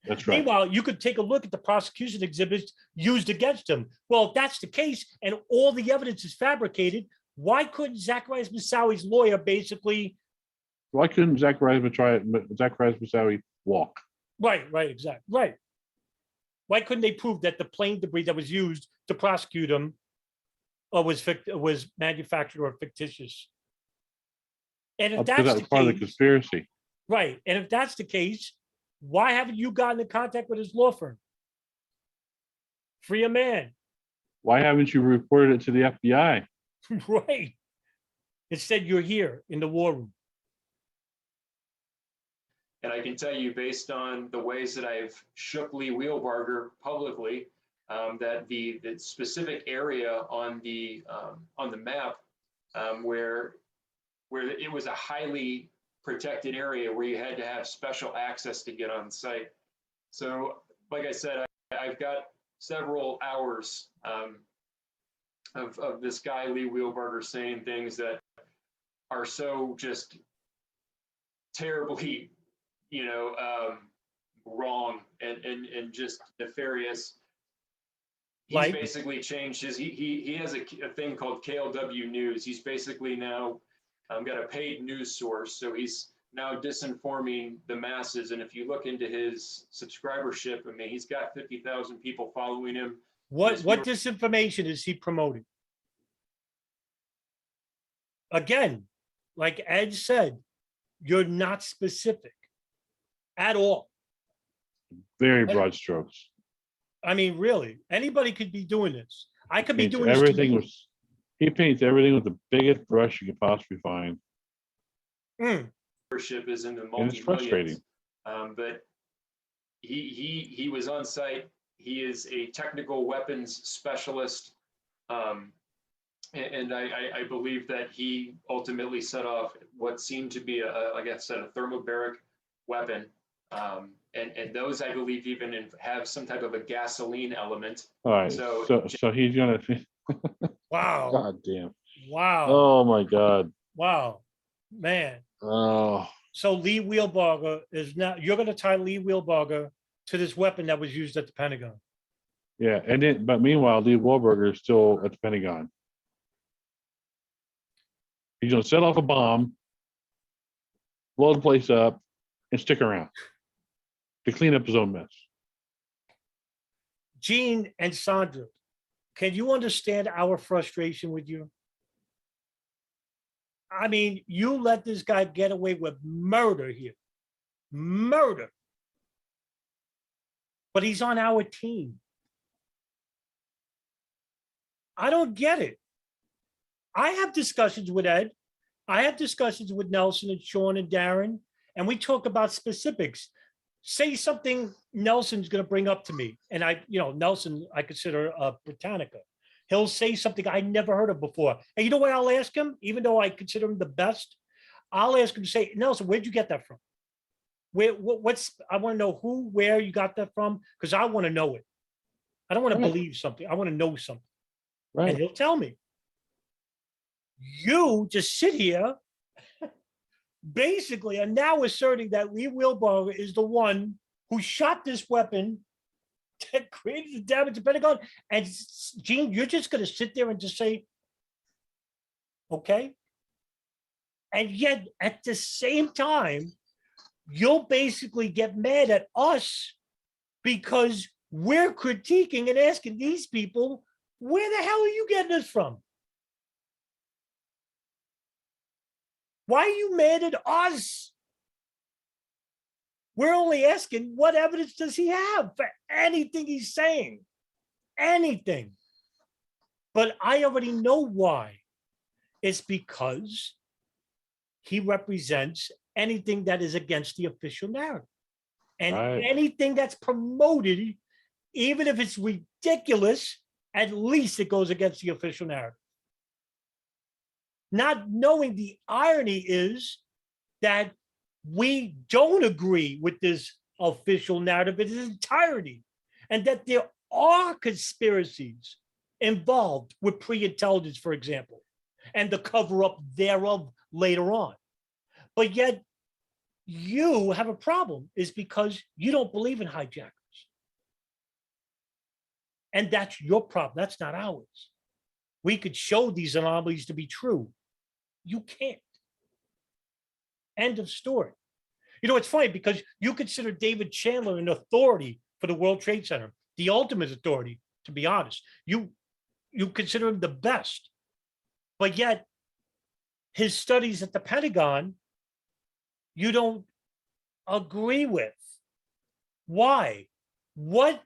That's right. Meanwhile, you could take a look at the prosecution exhibits used against him. Well, if that's the case and all the evidence is fabricated, why couldn't Zacharias Moussaoui's lawyer basically? Why couldn't Zacharias Moussaoui walk? Right, exactly. Right. Why couldn't they prove that the plane debris that was used to prosecute him was manufactured or fictitious? And if Because that's that the was part of the case, conspiracy. right. And if that's the case, why haven't you gotten in contact with his law firm? Free a man. Why haven't you reported it to the FBI? Right. Instead, you're here in the war room. And I can tell you, based on the ways that I've shook Lee Wheelbarger publicly, that the specific area on the map where it was a highly protected area where you had to have special access to get on site. So, like I said, I've got several hours of this guy Lee Wheelbarger saying things that are so just terribly, wrong and just nefarious. He's basically changed his. He has a thing called KLW News. He's basically now got a paid news source, so he's now disinforming the masses. And if you look into his subscribership, I mean, he's got 50,000 people following him. What disinformation is he promoting? Again, like Ed said, you're not specific at all. Very broad strokes. I mean, really, anybody could be doing this. I could be Paints doing this. everything he paints everything with the biggest brush you could possibly find. Membership is in the And it's frustrating. multi-millions. But he was on site. He is a technical weapons specialist. And I believe that he ultimately set off what seemed to be like I said, a thermobaric weapon. And those, I believe, even have some type of a gasoline element. All right. So he's gonna. Wow. God damn. Wow. Oh my God. Wow. Man. Oh. So Lee Wheelbarger is now, you're going to tie Lee Wheelbarger to this weapon that was used at the Pentagon. Yeah, but meanwhile, Lee Wheelbarger is still at the Pentagon. He's going to set off a bomb, blow the place up, and stick around to clean up his own mess. Gene and Sandra, can you understand our frustration with you? I mean, you let this guy get away with murder here. Murder. But he's on our team. I don't get it. I have discussions with Ed. I have discussions with Nelson and Sean and Darren, and we talk about specifics. Say something Nelson's going to bring up to me. And Nelson, I consider a Britannica. He'll say something I never heard of before. And you know what I'll ask him? Even though I consider him the best, I'll ask him to say, Nelson, where'd you get that from? I want to know where you got that from, because I want to know it. I don't want to believe something. I want to know something. Right. And he'll tell me. You just sit here, basically, and now asserting that Lee Wilbarger is the one who shot this weapon that created the damage to Pentagon. And Gene, you're just going to sit there and just say, okay. And yet, at the same time, you'll basically get mad at us because we're critiquing and asking these people, where the hell are you getting this from? Why are you mad at us? We're only asking, what evidence does he have for anything he's saying? Anything. But I already know why. It's because he represents anything that is against the official narrative. And Right. anything that's promoted, even if it's ridiculous, at least it goes against the official narrative. Not knowing the irony is that we don't agree with this official narrative in its entirety, and that there are conspiracies involved with pre-intelligence, for example, and the cover-up thereof later on. But yet you have a problem is because you don't believe in hijackers. And that's your problem. That's not ours. We could show these anomalies to be true. You can't. End of story. You know, it's funny because you consider David Chandler an authority for the World Trade Center, the ultimate authority, to be honest. You consider him the best. But yet, his studies at the Pentagon, you don't agree with. Why? What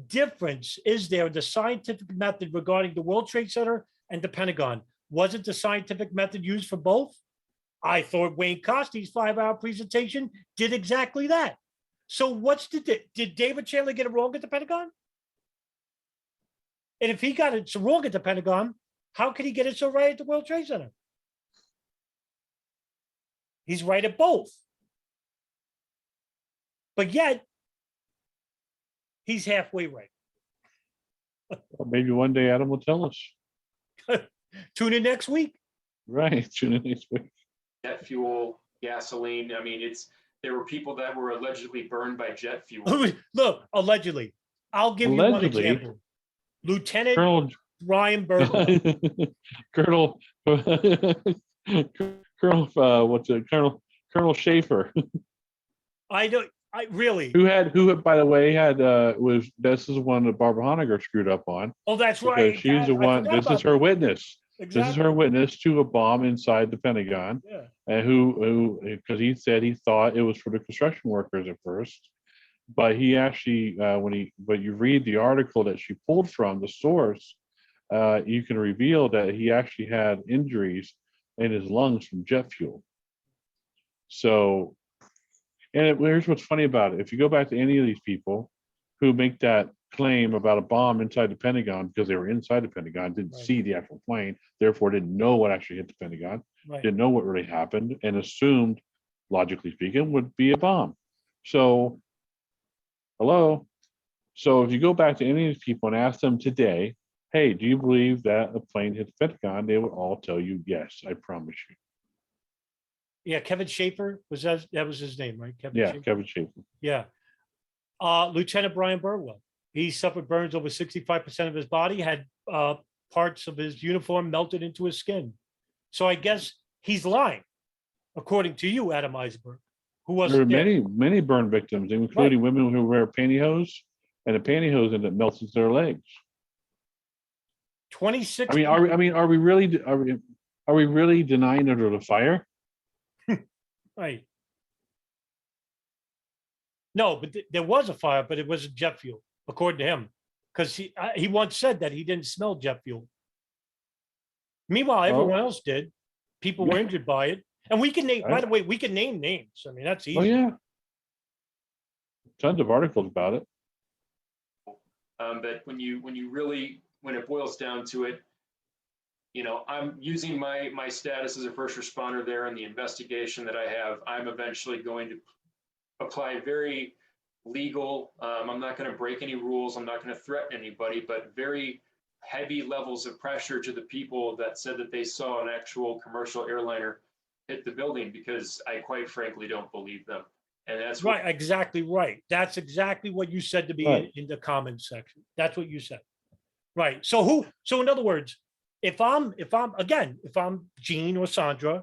difference is there in the scientific method regarding the World Trade Center and the Pentagon? Wasn't the scientific method used for both? I thought Wayne Costy's 5-hour presentation did exactly that. So did David Chandler get it wrong at the Pentagon? And if he got it so wrong at the Pentagon, how could he get it so right at the World Trade Center? He's right at both. But yet, he's halfway right. Well, maybe one day Adam will tell us. Tune in next week. Right. Tune in next week. Jet fuel, gasoline. I mean, there were people that were allegedly burned by jet fuel. Look, allegedly. I'll give you one example. Lieutenant Colonel Brian Burwell. Colonel Colonel Schaefer, who by the way this is one that Barbara Honegger screwed up on. Oh, that's because right. She's the one. This is her witness. Exactly. This is her witness to a bomb inside the Pentagon. Yeah. And who because he said he thought it was for the construction workers at first, but he actually but you read the article that she pulled from the source, you can reveal that he actually had injuries in his lungs from jet fuel. So, and here's what's funny about it. If you go back to any of these people who make that claim about a bomb inside the Pentagon because they were inside the Pentagon, didn't see the actual plane, therefore didn't know what actually hit the Pentagon, didn't know what really happened, and assumed, logically speaking, would be a bomb. So, hello. So if you go back to any of these people and ask them today, hey, do you believe that a plane hit the Pentagon? They would all tell you, yes, I promise you. Yeah, Kevin Schaefer, that was his name, right? Kevin Schaefer. Yeah. Lieutenant Brian Burwell. He suffered burns over 65% of his body, had parts of his uniform melted into his skin. So I guess he's lying, according to you, Adam Eisenberg, who There wasn't are there. many burn victims, including women who wear pantyhose, and the pantyhose end up melting to their legs. 26. I mean, are we really denying it or the fire? Right. No, but there was a fire, but it wasn't jet fuel, according to him, because he once said that he didn't smell jet fuel. Meanwhile, everyone else did. People were injured by it, and we can name. By the way, we can name names. I mean, that's easy. Oh yeah, tons of articles about it. But when it boils down to it, you know, I'm using my status as a first responder there in the investigation that I have. I'm eventually going to apply very legal. I'm not going to break any rules. I'm not going to threaten anybody, but very heavy levels of pressure to the people that said that they saw an actual commercial airliner hit the building, because I quite frankly don't believe them. And that's Right, exactly right. That's exactly what you said to me Right. in the comments section. That's what you said. Right. So in other words, if I'm Gene or Sandra,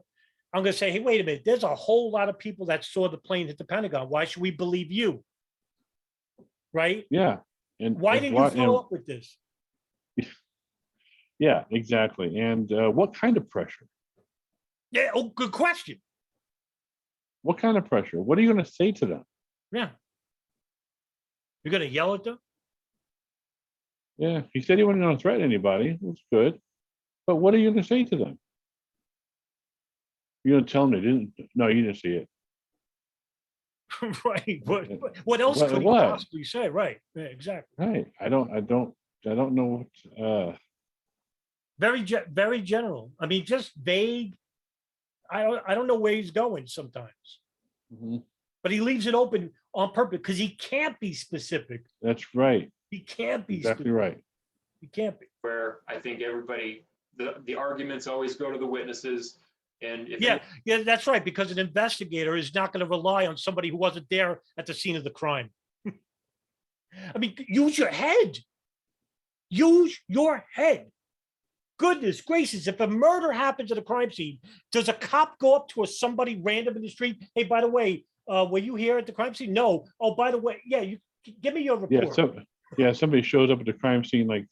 I'm going to say, hey, wait a minute. There's a whole lot of people that saw the plane hit the Pentagon. Why should we believe you? Right. Yeah. And Why didn't you follow up with this? Yeah, exactly. And what kind of pressure? Yeah. Oh, good question. What kind of pressure? What are you going to say to them? Yeah. You're going to yell at them? Yeah, he said he wasn't going to threaten anybody. That's good. But what are you going to say to them? You're going to tell them they didn't? No, you didn't see it. Right. What else could he possibly say? Right. Yeah, exactly. Right. I don't know what. Very general. I mean, just vague. I don't know where he's going sometimes, but he leaves it open on purpose because he can't be specific. That's right. He can't be Exactly specific. right. He can't be. where I think everybody, the arguments always go to the witnesses. And if Yeah, that's right. Because an investigator is not going to rely on somebody who wasn't there at the scene of the crime. I mean, use your head. Use your head. Goodness gracious, if a murder happens at a crime scene, does a cop go up to somebody random in the street? Hey, by the way, were you here at the crime scene? No. Oh, by the way, yeah, you give me your report. Somebody shows up at the crime scene like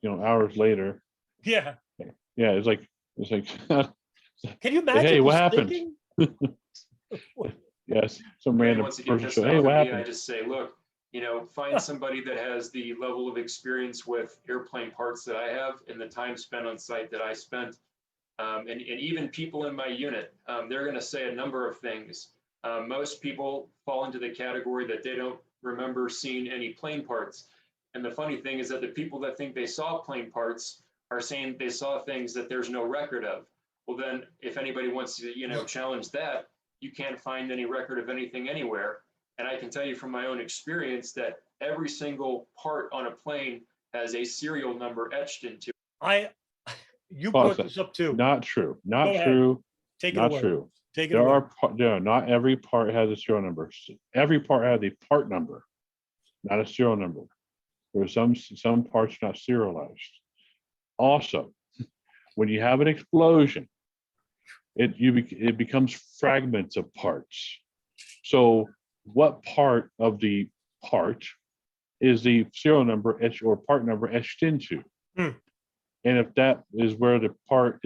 hours later. Yeah. Yeah, it's like Can you imagine? Hey, what happened? Thinking? Yes, some random wants to get person pissed said, off "Hey, at what me, happened?" I just say, look, find somebody that has the level of experience with airplane parts that I have and the time spent on site that I spent. And even people in my unit, they're going to say a number of things. Most people fall into the category that they don't remember seeing any plane parts. And the funny thing is that the people that think they saw plane parts are saying they saw things that there's no record of. Well, then if anybody wants to, challenge that, you can't find any record of anything anywhere. And I can tell you from my own experience that every single part on a plane has a serial number etched into it. You brought this up too. Not true. Go Not ahead. true. Take it Not away. true. Take it away. Not every part has a serial number. Every part has a part number, not a serial number. There are some parts not serialized. Also, when you have an explosion, it becomes fragments of parts. So what part of the part is the serial number etched or part number etched into? And if that is where the part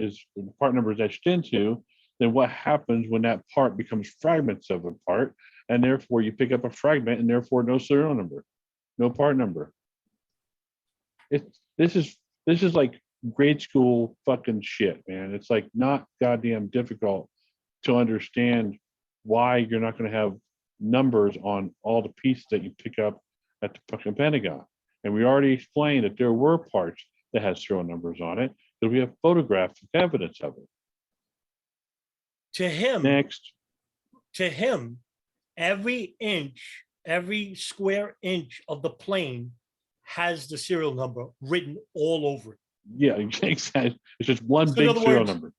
number is etched into, then what happens when that part becomes fragments of a part, and therefore you pick up a fragment, and therefore no serial number, no part number. This is like grade school fucking shit, man. It's like not goddamn difficult to understand why you're not going to have numbers on all the pieces that you pick up at the fucking Pentagon. And we already explained that there were parts that had serial numbers on it, that we have photographic evidence of it. To him, Next. Every square inch of the plane has the serial number written all over it. Yeah, exactly. It's just one So in big other serial words, number.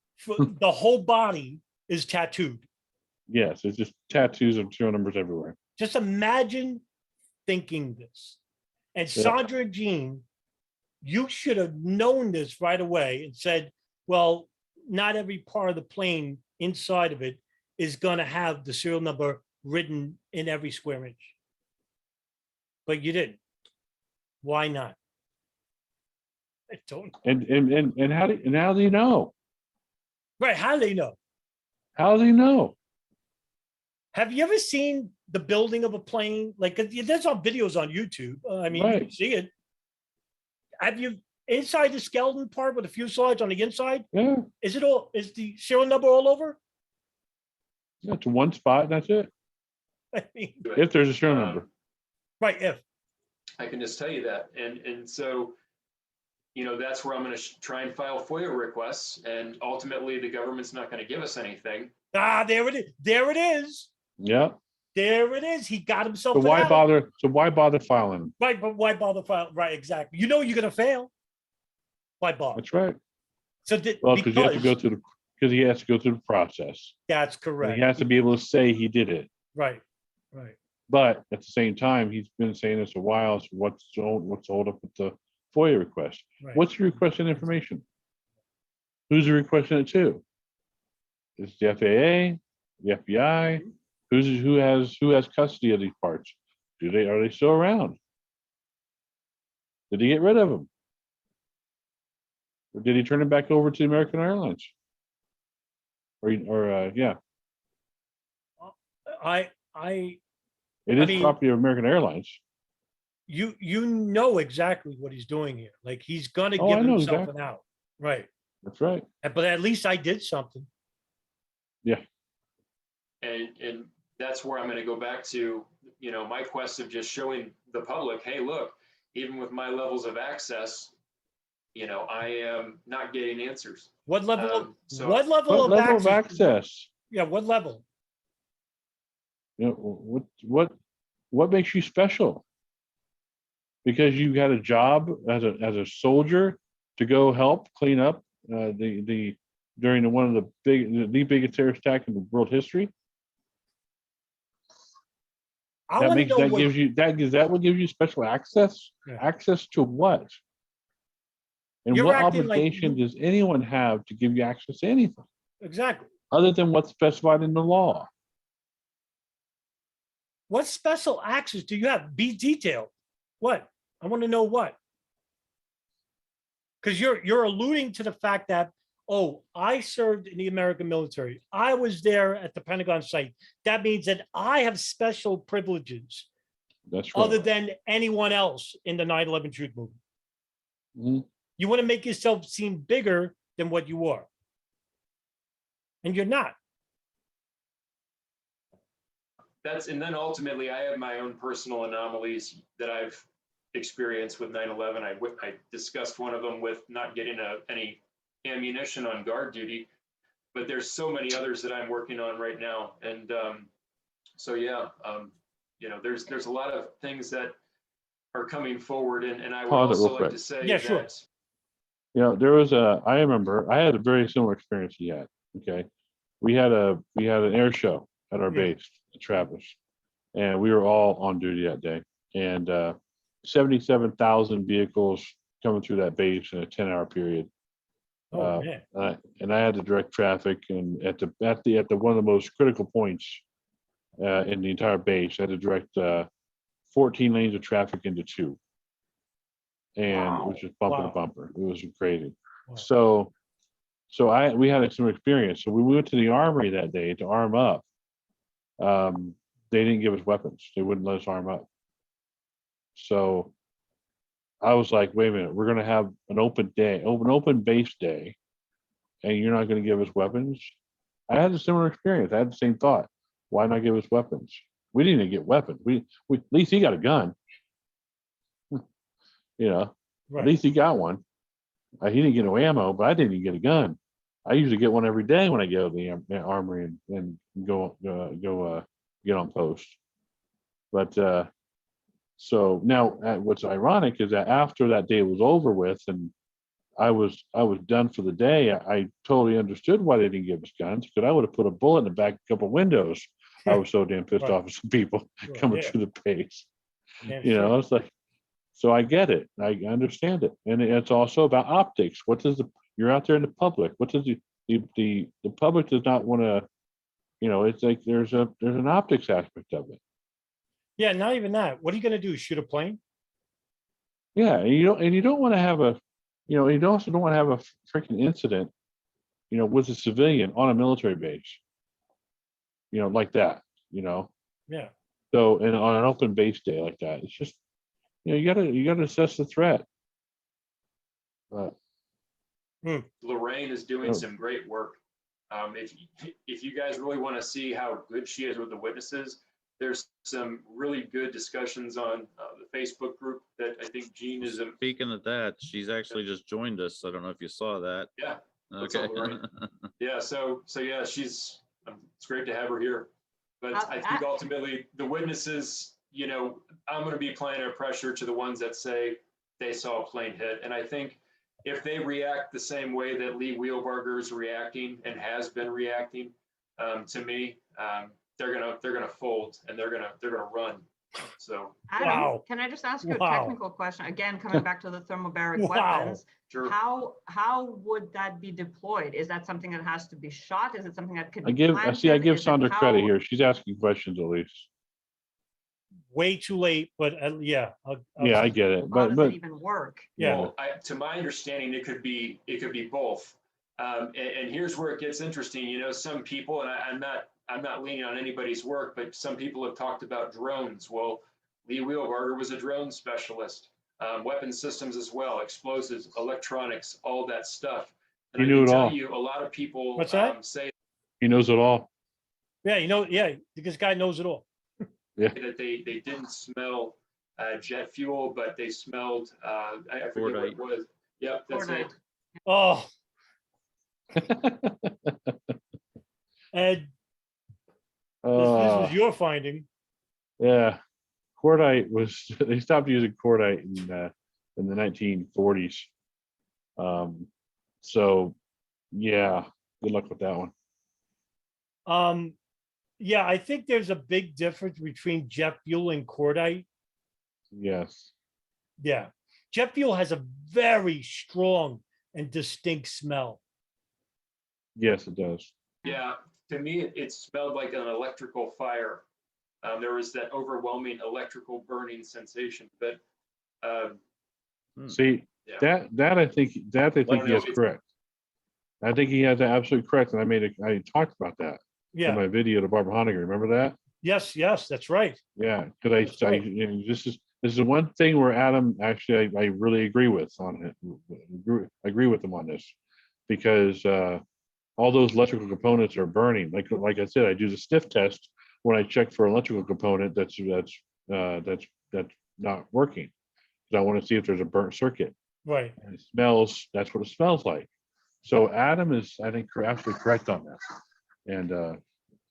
The whole body is tattooed. Yes, it's just tattoos of serial numbers everywhere. Just imagine thinking this. And Sandra and Gene, you should have known this right away and said, well, not every part of the plane inside of it is gonna have the serial number written in every square inch. But you didn't. Why not? I don't. And how do you know? Right, how do they know? How do you know? Have you ever seen the building of a plane? Like, 'cause there's some videos on YouTube. I mean, you can Right. see it. Have you inside the skeleton part with the fuselage on the inside? Yeah, Is the serial number all over? it's one spot and that's it. I mean, If there's a serial number. right, if. I can just tell you that. And so, you know, that's where I'm going to try and file FOIA requests. And ultimately, the government's not going to give us anything. Ah, there it is. There it is. Yeah. There it is. He got himself. So why out. bother? So why bother filing? Right, but why bother file? Right, exactly. You know you're gonna fail. Why bother? That's right. So Well, because you have to go through the because he has to go through the process. that's And correct. he has to be able to say he did it. Right, right. But at the same time, he's been saying this a while. So what's hold up with the FOIA request? Right. What's the requesting information? Who's he requesting it to? Is it the FAA, the FBI? Who has custody of these parts? Are they still around? Did he get rid of them? Or did he turn it back over to American Airlines? Yeah, I it is mean- property of American Airlines. you know exactly what he's doing here. Like he's gonna Oh, give I know himself exactly. an out. Right. That's right. But at least I did something. And that's where I'm going to go back to, you know, my quest of just showing the public, hey, look, even with my levels of access, you know, I am not getting answers. What level So- what level What of level of access? access? Yeah, what level? You know, what makes you special? Because you had a job as a soldier to go help clean up during one of the biggest terrorist attack in world history. I That want to makes know that what gives you that what gives you special access? Yeah. Access to what? And You're what acting like obligation you- does anyone have to give you access to anything exactly. other than what's specified in the law? What special access do you have? Be detailed. What? I want to know what. Because you're alluding to the fact that, oh, I served in the American military. I was there at the Pentagon site. That means that I have special privileges That's right. other than anyone else in the 9/11 truth movement. Mhm. You want to make yourself seem bigger than what you are. And you're not. And then ultimately, I have my own personal anomalies that I've experienced with 9/11. I discussed one of them with not getting any ammunition on guard duty, but there's so many others that I'm working on right now. And so, yeah, you know, there's a lot of things that are coming forward. And I would Pause it also real like quick. to say Yeah, that, sure. You know, I remember I had a very similar experience he had. Okay. We had an air show at our Yeah. base at Travis, and we were all on duty that day. And 77,000 vehicles coming through that base in a 10-hour period. Oh, man. And I had to direct traffic, and at the one of the most critical points in the entire base, I had to direct 14 lanes of traffic into 2. And it was just bumper to Wow. bumper. It was crazy. Wow. So we had some experience. So we went to the armory that day to arm up. They didn't give us weapons. They wouldn't let us arm up. So I was like, wait a minute, we're gonna have an open base day, and you're not gonna give us weapons? I had a similar experience. I had the same thought. Why not give us weapons? We didn't even get weapons. We at least he got a gun. You know, at Right. least he got one. He didn't get no ammo, but I didn't even get a gun. I usually get one every day when I go to the armory and go get on post. But so now what's ironic is that after that day was over with and I was done for the day, I totally understood why they didn't give us guns, because I would have put a bullet in the back of a couple windows. I was so damn pissed Right. off at some people Sure, coming yeah. through the base. Yeah, You know, sure. it's like, so I get it. I understand it. And it's also about optics. You're out there in the public. What does the the public does not want to, it's like there's an optics aspect of it. Yeah, not even that. What are you gonna do? Shoot a plane? Yeah, and you don't want to have a, you also don't want to have a freaking incident, with a civilian on a military base, like that, Yeah. So, and on an open base day like that, it's just, you gotta assess the threat. But Lorraine is doing Oh. some great work. If you guys really want to see how good she is with the witnesses, there's some really good discussions on the Facebook group that I think Gene is. Speaking of that, she's actually just joined us. I don't know if you saw that. Yeah. What's Okay. up, Lorraine? Yeah. So yeah, it's great to have her here. But I think ultimately the witnesses, I'm going to be applying a pressure to the ones that say they saw a plane hit. And I think if they react the same way that Lee Wheelbarger is reacting and has been reacting, to me, they're gonna fold and they're gonna run. So Adam, Wow. can I just ask you a Wow. technical question? Again, coming back to the thermobaric Wow. weapons, sure. how would that be deployed? Is that something that has to be shot? Is it something that could I be give planted? Sandra Is it credit how- here. She's asking questions at least. Way too late, but yeah. Yeah, I get it. How does But it even work? Yeah. Well, to my understanding, it could be both. And here's where it gets interesting. Some people, and I'm not leaning on anybody's work, but some people have talked about drones. Well, Lee Wheelbarger was a drone specialist, weapon systems as well, explosives, electronics, all that stuff. And He I knew can it tell all. you, a lot of people What's that? say he knows it all. Yeah, this guy knows it all. that they didn't smell jet fuel, but they smelled, I forget what it was. Yep, that's it. Cordite. Oh. Ed, this was your finding. Yeah, cordite was. They stopped using cordite in the 1940s. So yeah, good luck with that one. Yeah, I think there's a big difference between jet fuel and cordite. Yes. Yeah. Jet fuel has a very strong and distinct smell. Yes, it does. Yeah, to me, it smelled like an electrical fire. There was that overwhelming electrical burning sensation, but See, yeah. that I think he know, is correct. I think he has that absolutely correct, and I talked about that in Yeah. my video to Barbara Honegger. Remember that? Yes, that's right. Yeah, because That's right. this is the one thing where Adam actually I really agree with on it. Agree with him on this because all those electrical components are burning. Like I said, I do the sniff test when I check for an electrical component that's not working because I want to see if there's a burnt circuit. Right. And it smells. That's what it smells like. So Adam is, I think, absolutely correct on that, and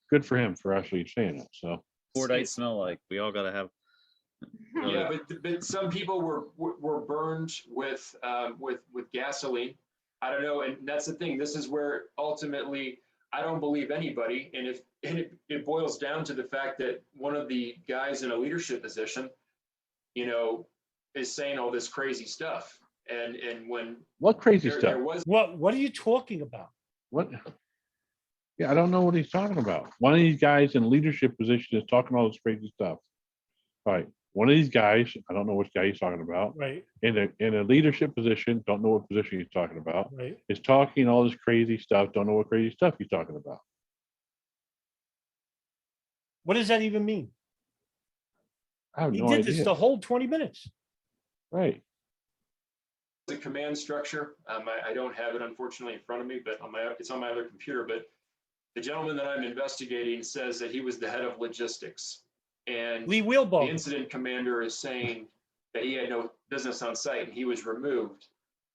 good for him for actually saying that. So. Cordite smell like. We all gotta have. Yeah, but some people were burned with gasoline. I don't know, and that's the thing. This is where ultimately I don't believe anybody, and it boils down to the fact that one of the guys in a leadership position, is saying all this crazy stuff, and when What crazy there stuff? was What are you talking about? What? Yeah, I don't know what he's talking about. One of these guys in leadership position is talking all this crazy stuff. Right. One of these guys, I don't know which guy he's talking about, Right. in a leadership position, don't know what position he's talking about, Right. is talking all this crazy stuff, don't know what crazy stuff he's talking about. What does that even mean? I have He no did idea. this the whole 20 minutes. Right. the command structure. I don't have it unfortunately in front of me, but it's on my other computer. But the gentleman that I'm investigating says that he was the head of logistics, and Lee the Wheelbarger. incident commander is saying that he had no business on site and he was removed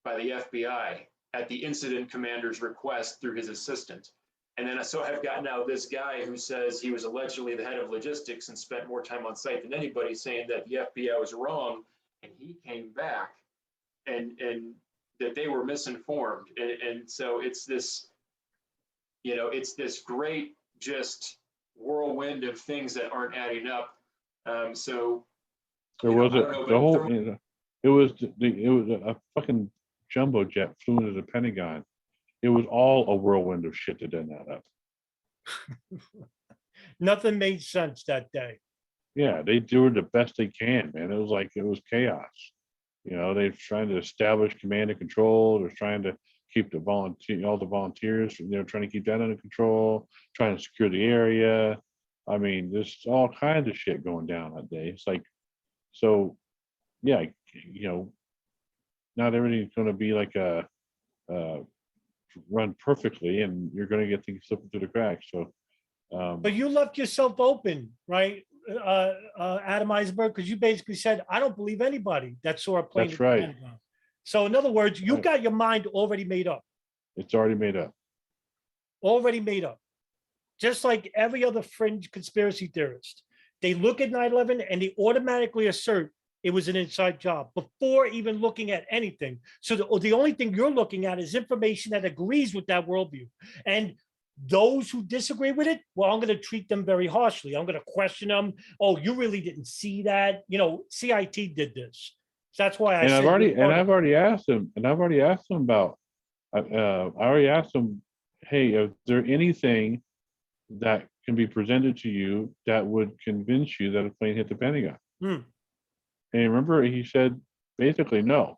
by the FBI at the incident commander's request through his assistant. And then so I've got now this guy who says he was allegedly the head of logistics and spent more time on site than anybody, saying that the FBI was wrong, and he came back and that they were misinformed. And so it's this, it's this great just whirlwind of things that aren't adding up. So There You know, was I don't know, the but whole, it was a fucking jumbo jet flew into the Pentagon. it was all a whirlwind of shit that didn't add up. Nothing made sense that day. Yeah, they do the best they can, man. It was like it was chaos. You know, they're trying to establish command and control. They're trying to keep all the volunteers, trying to keep that under control, trying to secure the area. I mean, there's all kinds of shit going down that day. It's like, so yeah, not everything's going to be like run perfectly, and you're going to get things slipping through the cracks. So, But you left yourself open, right, Adam Eisenberg, because you basically said, I don't believe anybody that saw a plane. That's right. So in other words, you Right. got your mind already made up. It's already made up. Already made up. Just like every other fringe conspiracy theorist. They look at 9/11 and they automatically assert it was an inside job before even looking at anything. So the only thing you're looking at is information that agrees with that worldview. And those who disagree with it, well, I'm going to treat them very harshly. I'm going to question them. Oh, you really didn't see that. CIT did this. So that's why I said. I've already asked them about, I already asked them, hey, is there anything that can be presented to you that would convince you that a plane hit the Pentagon? Hmm. And remember, he said basically no.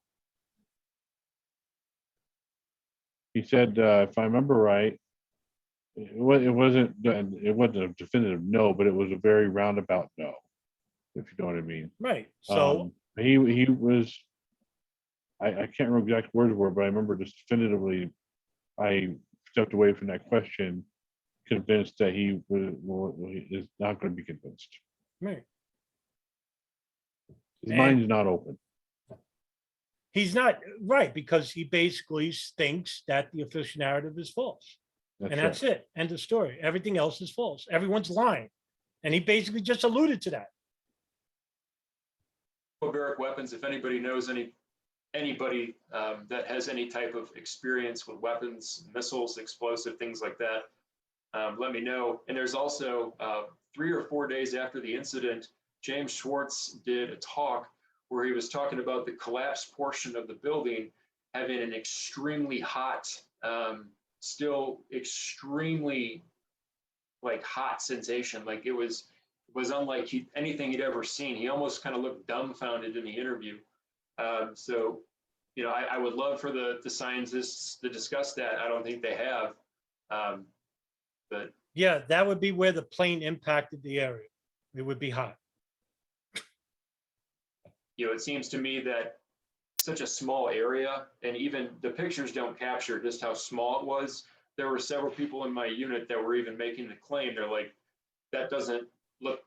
He said, if I remember right, it wasn't a definitive no, but it was a very roundabout no, if you know what I mean. Right. So He was, I can't remember exact words were, but I remember just definitively, I stepped away from that question, convinced that he is not going to be convinced. right. His mind's not open. He's not right, because he basically thinks that the official narrative is false. That's right. it. End of story. Everything else is false. Everyone's lying. And he basically just alluded to that. Barbaric weapons, if anybody knows anybody that has any type of experience with weapons, missiles, explosive, things like that, let me know. And there's also 3 or 4 days after the incident, James Schwartz did a talk where he was talking about the collapsed portion of the building having an extremely hot, still extremely hot sensation. Like it was unlike anything he'd ever seen. He almost kind of looked dumbfounded in the interview. So, I would love for the scientists to discuss that. I don't think they have, but Yeah, that would be where the plane impacted the area. It would be hot. it seems to me that such a small area, and even the pictures don't capture just how small it was. There were several people in my unit that were even making the claim. They're like, that doesn't look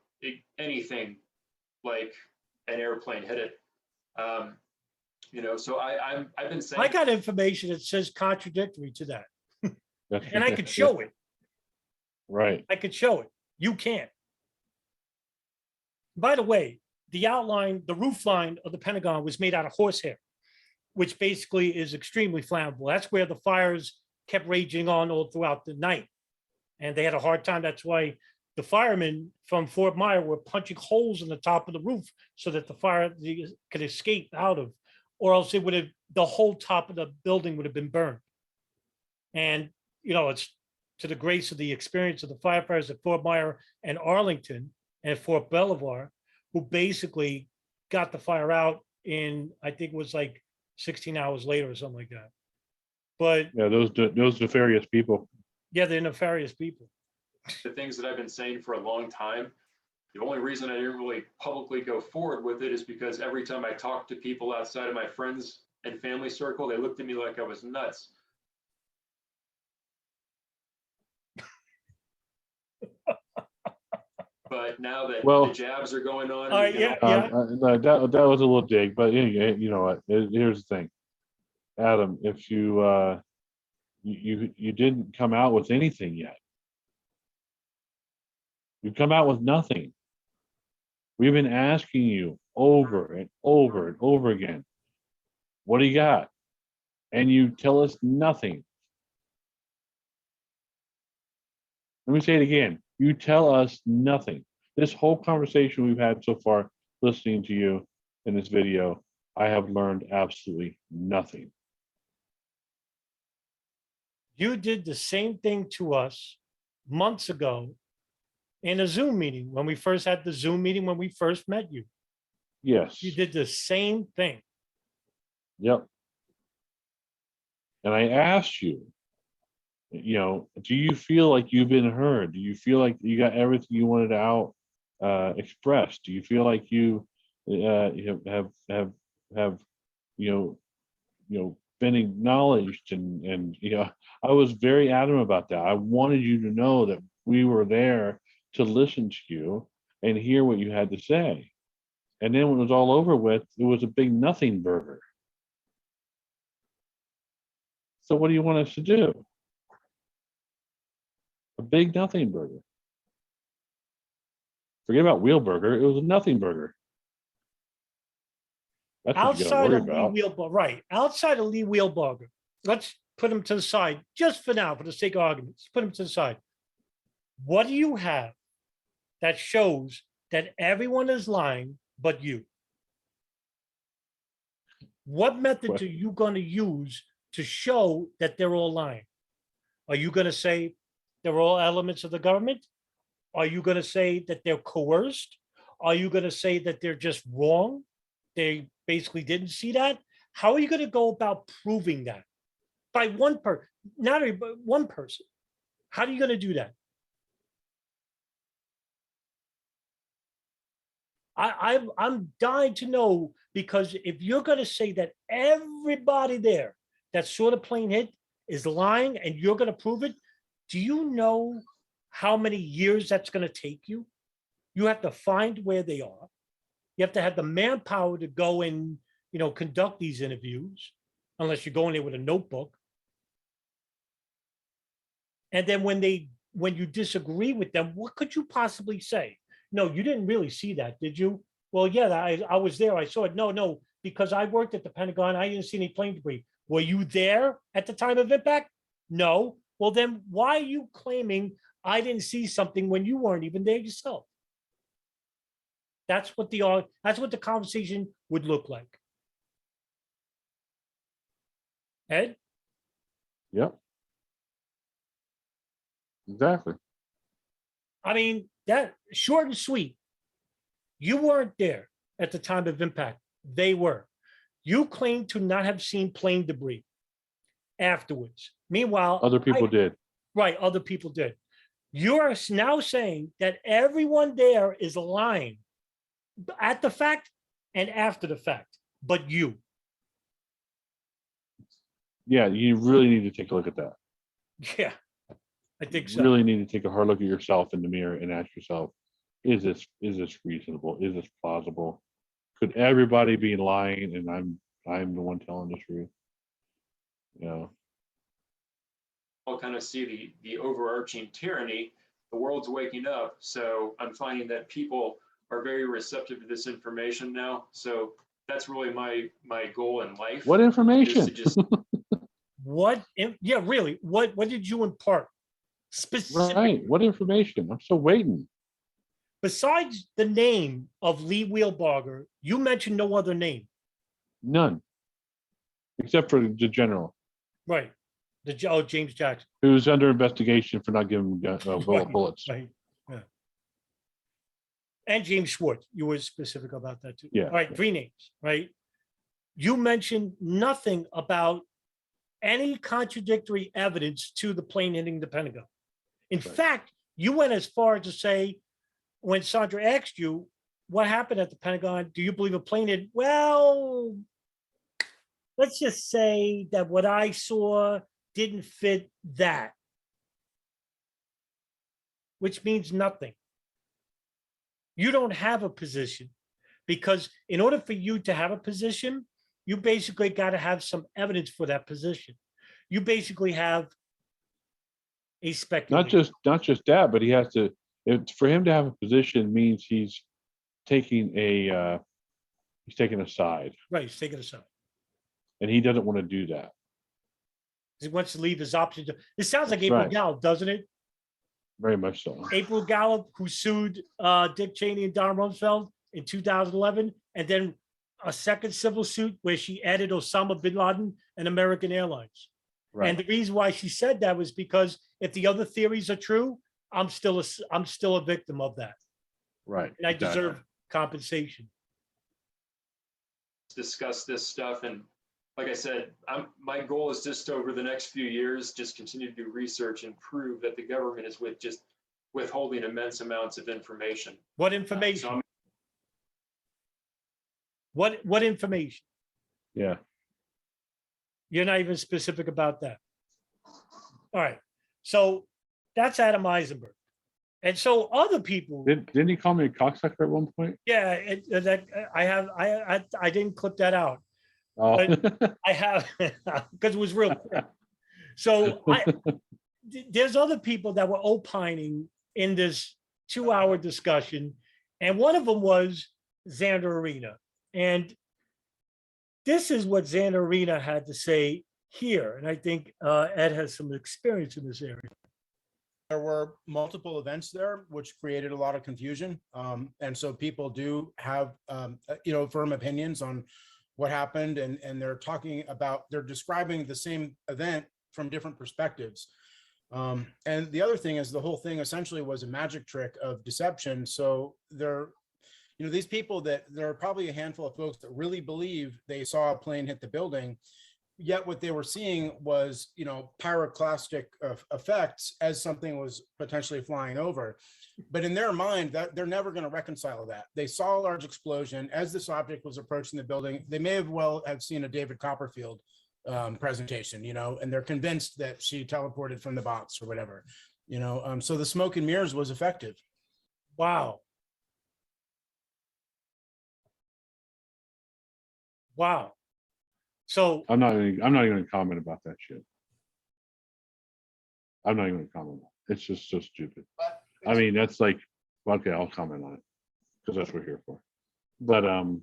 anything like an airplane hit it. So I've been saying. I got information that says contradictory to that. That's And I could show it. Right. I could show it. You can't. By the way, the roof line of the Pentagon was made out of horsehair, which basically is extremely flammable. That's where the fires kept raging on all throughout the night. And they had a hard time. That's why the firemen from Fort Myer were punching holes in the top of the roof so that the fire could escape out of, or else the whole top of the building would have been burned. And, it's to the grace of the experience of the firefighters at Fort Myer and Arlington and Fort Belvoir, who basically got the fire out in, I think it was 16 hours later or something like that. But Yeah, those nefarious people. yeah, they're nefarious people. The things that I've been saying for a long time. The only reason I didn't really publicly go forward with it is because every time I talked to people outside of my friends and family circle, they looked at me like I was nuts. But now that the jabs are going on, that was a little dig, but anyway, you know what? Here's the thing, Adam. If you didn't come out with anything yet, you come out with nothing. We've been asking you over and over and over again, what do you got? And you tell us nothing. Let me say it again. You tell us nothing. This whole conversation we've had so far, listening to you in this video, I have learned absolutely nothing. You did the same thing to us months ago in a Zoom meeting, when we first had the Zoom meeting, when we first met you. Yes. You did the same thing. Yep. And I asked you, do you feel like you've been heard? Do you feel like you got everything you wanted out expressed? Do you feel like you have been acknowledged? And I was very adamant about that. I wanted you to know that we were there to listen to you and hear what you had to say. And then when it was all over with, it was a big nothing burger. So what do you want us to do? A big nothing burger. Forget about wheel burger. It was a nothing burger. That's what you got to Outside worry of Lee about. Wheelbarger, right? Outside of Lee Wheelbarger, let's put him to the side just for now, for the sake of arguments. Put him to the side. What do you have that shows that everyone is lying but you? What method are you going to use to show that they're all lying? Are you going to say they're all elements of the government? Are you going to say that they're coerced? Are you going to say that they're just wrong? They basically didn't see that? How are you going to go about proving that? By one person, not everybody, but one person. How are you going to do that? I'm dying to know, because if you're going to say that everybody there that saw the plane hit is lying and you're going to prove it, do you know how many years that's going to take you? You have to find where they are. You have to have the manpower to go and, conduct these interviews, unless you're going there with a notebook. And then when you disagree with them, what could you possibly say? No, you didn't really see that, did you? Well, yeah, I was there. I saw it. No, because I worked at the Pentagon. I didn't see any plane debris. Were you there at the time of impact? No. Well, then why are you claiming I didn't see something when you weren't even there yourself? That's what the conversation would look like. Ed? Yep. Exactly. I mean, that short and sweet. You weren't there at the time of impact. They were. You claim to not have seen plane debris afterwards. Meanwhile, Other people did. Right, other people did. You're now saying that everyone there is lying at the fact and after the fact, but you. Yeah, you really need to take a look at that. Yeah, I think You so. really need to take a hard look at yourself in the mirror and ask yourself, is this reasonable? Is this plausible? Could everybody be lying and I'm the one telling the truth? I'll kind of see the overarching tyranny. The world's waking up, so I'm finding that people are very receptive to this information now. So that's really my goal in life. What Is information? to just Really, what did you impart specifically? Right. What information? I'm still waiting. Besides the name of Lee Wheelbarger, you mentioned no other name. None. Except for the general, Right. James Jackson. who's under investigation for not giving bullets. Right. Yeah. And James Schwartz. You were specific about that too. Yeah. All right. 3 names, right? You mentioned nothing about any contradictory evidence to the plane hitting the Pentagon. In fact, you went as far as to say, when Sandra asked you what happened at the Pentagon, do you believe a plane hit? Well, let's just say that what I saw didn't fit that, which means nothing. You don't have a position, because in order for you to have a position, you basically got to have some evidence for that position. You basically have a speculation. Not just that, but he has to. For him to have a position means he's taking a side, Right, he's taking a side. and he doesn't want to do that. He wants to leave his options. It sounds like That's April right. Gallup, doesn't it? Very much so. April Gallup, who sued Dick Cheney and Don Rumsfeld in 2011, and then a second civil suit where she added Osama bin Laden and American Airlines. And the reason why she said that was because if the other theories are true, I'm still a victim of that, Right. and I exactly. deserve compensation. Discuss this stuff. And like I said, my goal is just over the next few years, just continue to do research and prove that the government is withholding immense amounts of information. What So information? I'm What information? Yeah. You're not even specific about that. All right. So that's Adam Eisenberg. And so other people, Didn't he call me a cocksucker at one point? yeah, that I didn't clip that out. Oh. I have because it was real quick. So there's other people that were opining in this 2-hour discussion, and one of them was Xander Arena. And this is what Xander Arena had to say here. And I think Ed has some experience in this area. There were multiple events there, which created a lot of confusion. And so people do have, firm opinions on what happened. And they're describing the same event from different perspectives. And the other thing is the whole thing essentially was a magic trick of deception. So these people there are probably a handful of folks that really believe they saw a plane hit the building. Yet what they were seeing was, pyroclastic effects as something was potentially flying over. But in their mind, that they're never going to reconcile that. They saw a large explosion as this object was approaching the building. They may have seen a David Copperfield presentation, and they're convinced that she teleported from the box or whatever, so the smoke and mirrors was effective. Wow. Wow. So I'm not even going to comment about that shit. I'm not even going to comment on it. It's just so stupid. I mean, that's like, okay, I'll comment on it because that's what we're here for. But wow.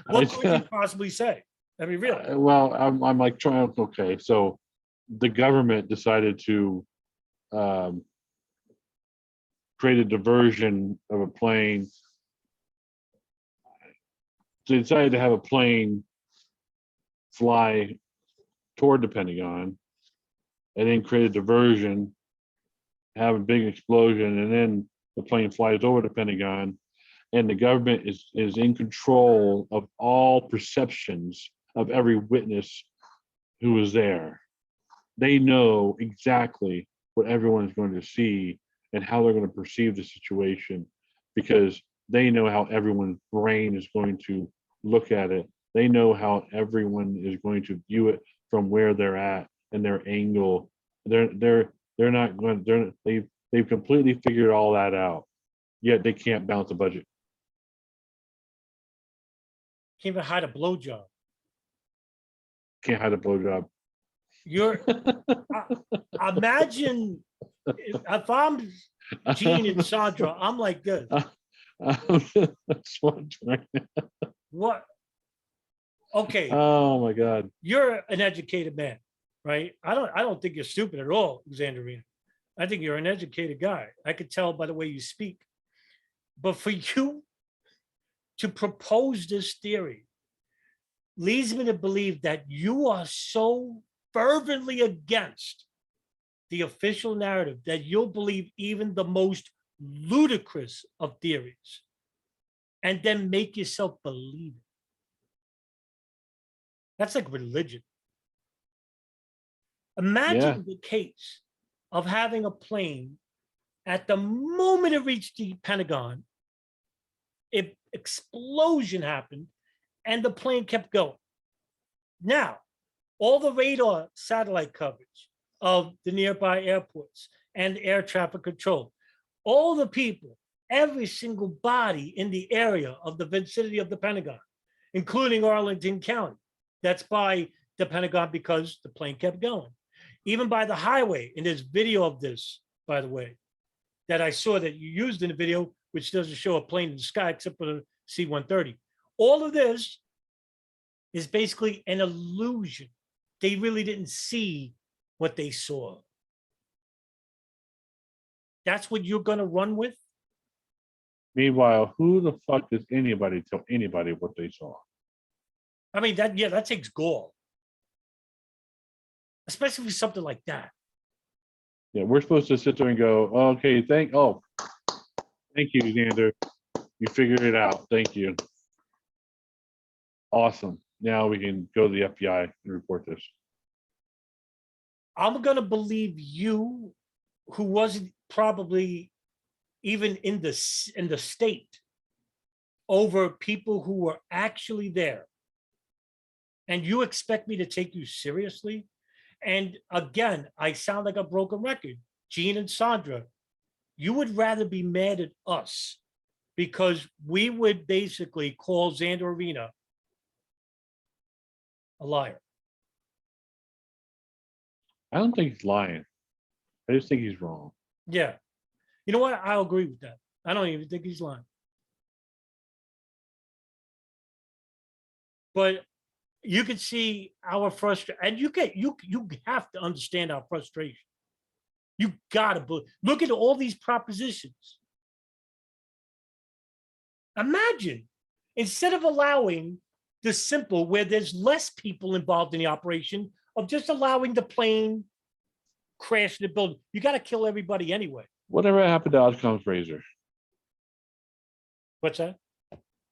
What could you possibly say? I mean, really? well, I'm like trying. Okay, so the government decided to create a diversion of a plane. They decided to have a plane fly toward the Pentagon and then create a diversion, have a big explosion, and then the plane flies over the Pentagon, and the government is in control of all perceptions of every witness who was there. They know exactly what everyone is going to see and how they're going to perceive the situation, because they know how everyone's brain is going to look at it. They know how everyone is going to view it from where they're at and their angle. They've completely figured all that out, yet they can't balance the budget. Can't even hide a blowjob. Can't hide a blowjob. You're imagine if I'm Gene and Sandra, I'm like this. That's what. What? Okay, Oh my God. you're an educated man, right? I don't think you're stupid at all, Xanderina. I think you're an educated guy. I could tell by the way you speak. But for you to propose this theory leads me to believe that you are so fervently against the official narrative that you'll believe even the most ludicrous of theories and then make yourself believe it. That's like religion. Imagine the case of having a plane at the moment it reached the Pentagon, an explosion happened and the plane kept going. Now, all the radar satellite coverage of the nearby airports and air traffic control, all the people, every single body in the area of the vicinity of the Pentagon, including Arlington County, that's by the Pentagon because the plane kept going. Even by the highway, and there's video of this, by the way, that I saw that you used in the video, which doesn't show a plane in the sky except for the C-130. All of this is basically an illusion. They really didn't see what they saw. That's what you're going to run with? Meanwhile, who the fuck does anybody tell anybody what they saw? I mean, that takes gall. Especially with something like that. Yeah, we're supposed to sit there and go, okay, thank you, Xander. You figured it out. Thank you. Awesome. Now we can go to the FBI and report this. I'm gonna believe you, who wasn't probably even in the state, over people who were actually there. And you expect me to take you seriously? And again, I sound like a broken record. Gene and Sandra, you would rather be mad at us because we would basically call Xander Arena a liar. I don't think he's lying. I just think he's wrong. Yeah. You know what? I'll agree with that. I don't even think he's lying. But you can see our frustration, and you have to understand our frustration. You gotta look at all these propositions. Imagine, instead of allowing the simple, where there's less people involved in the operation, of just allowing the plane crash the building. You got to kill everybody anyway. Whatever happened to Outcomes Razor? What's that?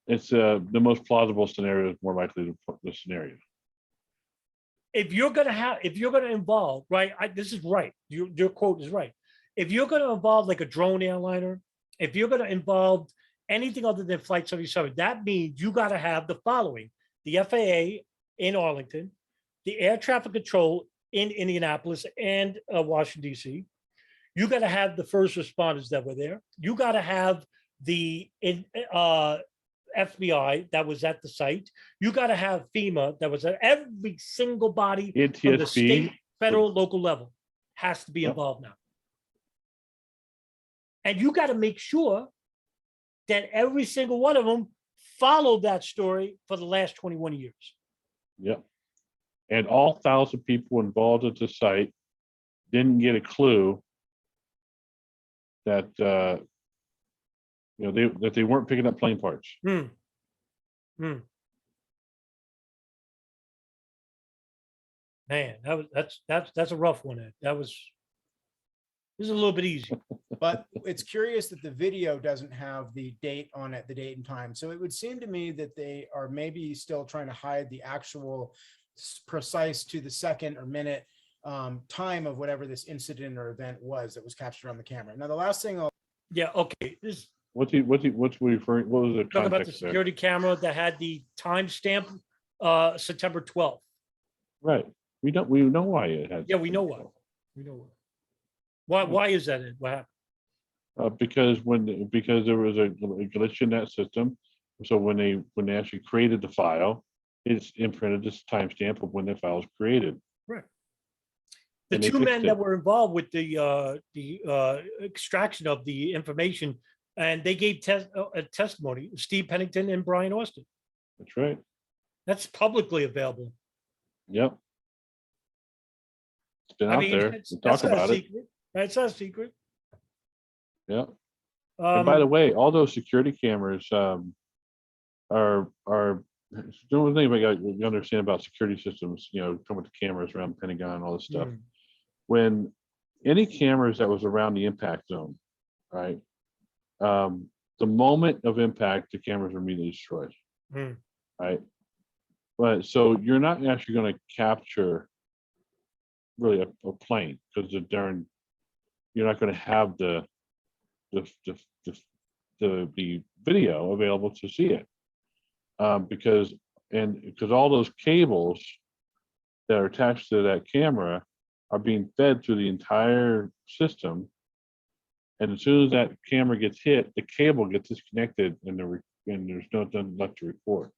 It's the most plausible scenario, is more likely the scenario. If you're going to involve, right, this is right, your quote is right. If you're going to involve like a drone airliner, if you're going to involve anything other than Flight 77, that means you got to have the following: the FAA in Arlington, the air traffic control in Indianapolis and Washington, D.C. You got to have the first responders that were there. You got to have the FBI that was at the site. You got to have FEMA that was at every single body from the state, federal, local level has to be involved now. And you got to make sure that every single one of them followed that story for the last 21 years. Yep. And all 1,000 people involved at the site didn't get a clue that that they weren't picking up plane parts. Man, that's a rough one, Ed. This is a little bit easy. But it's curious that the video doesn't have the date on it, the date and time. So it would seem to me that they are maybe still trying to hide the actual precise to the second or minute time of whatever this incident or event was that was captured on the camera. Now, the last thing Okay. What's referring? What was the Talk about the context there? security camera that had the timestamp, September 12th. Right. We know why it had. Yeah, we know why. Why is that, Ed? What happened? Because there was a glitch in that system. So when they actually created the file, it's imprinted this timestamp of when the file was created. Right. The And they two men fixed that it. were involved with the extraction of the information, and they gave a testimony, Steve Pennington and Brian Austin. That's right. That's publicly available. Yep. It's been out there. We talk about it. It's not a secret. Yeah. And by the Um, way, all those security cameras are the only thing you understand about security systems, come with the cameras around the Pentagon and all this stuff. When any cameras that was around the impact zone, right? The moment of impact, the cameras are immediately destroyed. Right. But so you're not actually going to capture really a plane, because you're not going to have the video available to see it. Because all those cables that are attached to that camera are being fed through the entire system. And as soon as that camera gets hit, the cable gets disconnected and there's nothing left to record.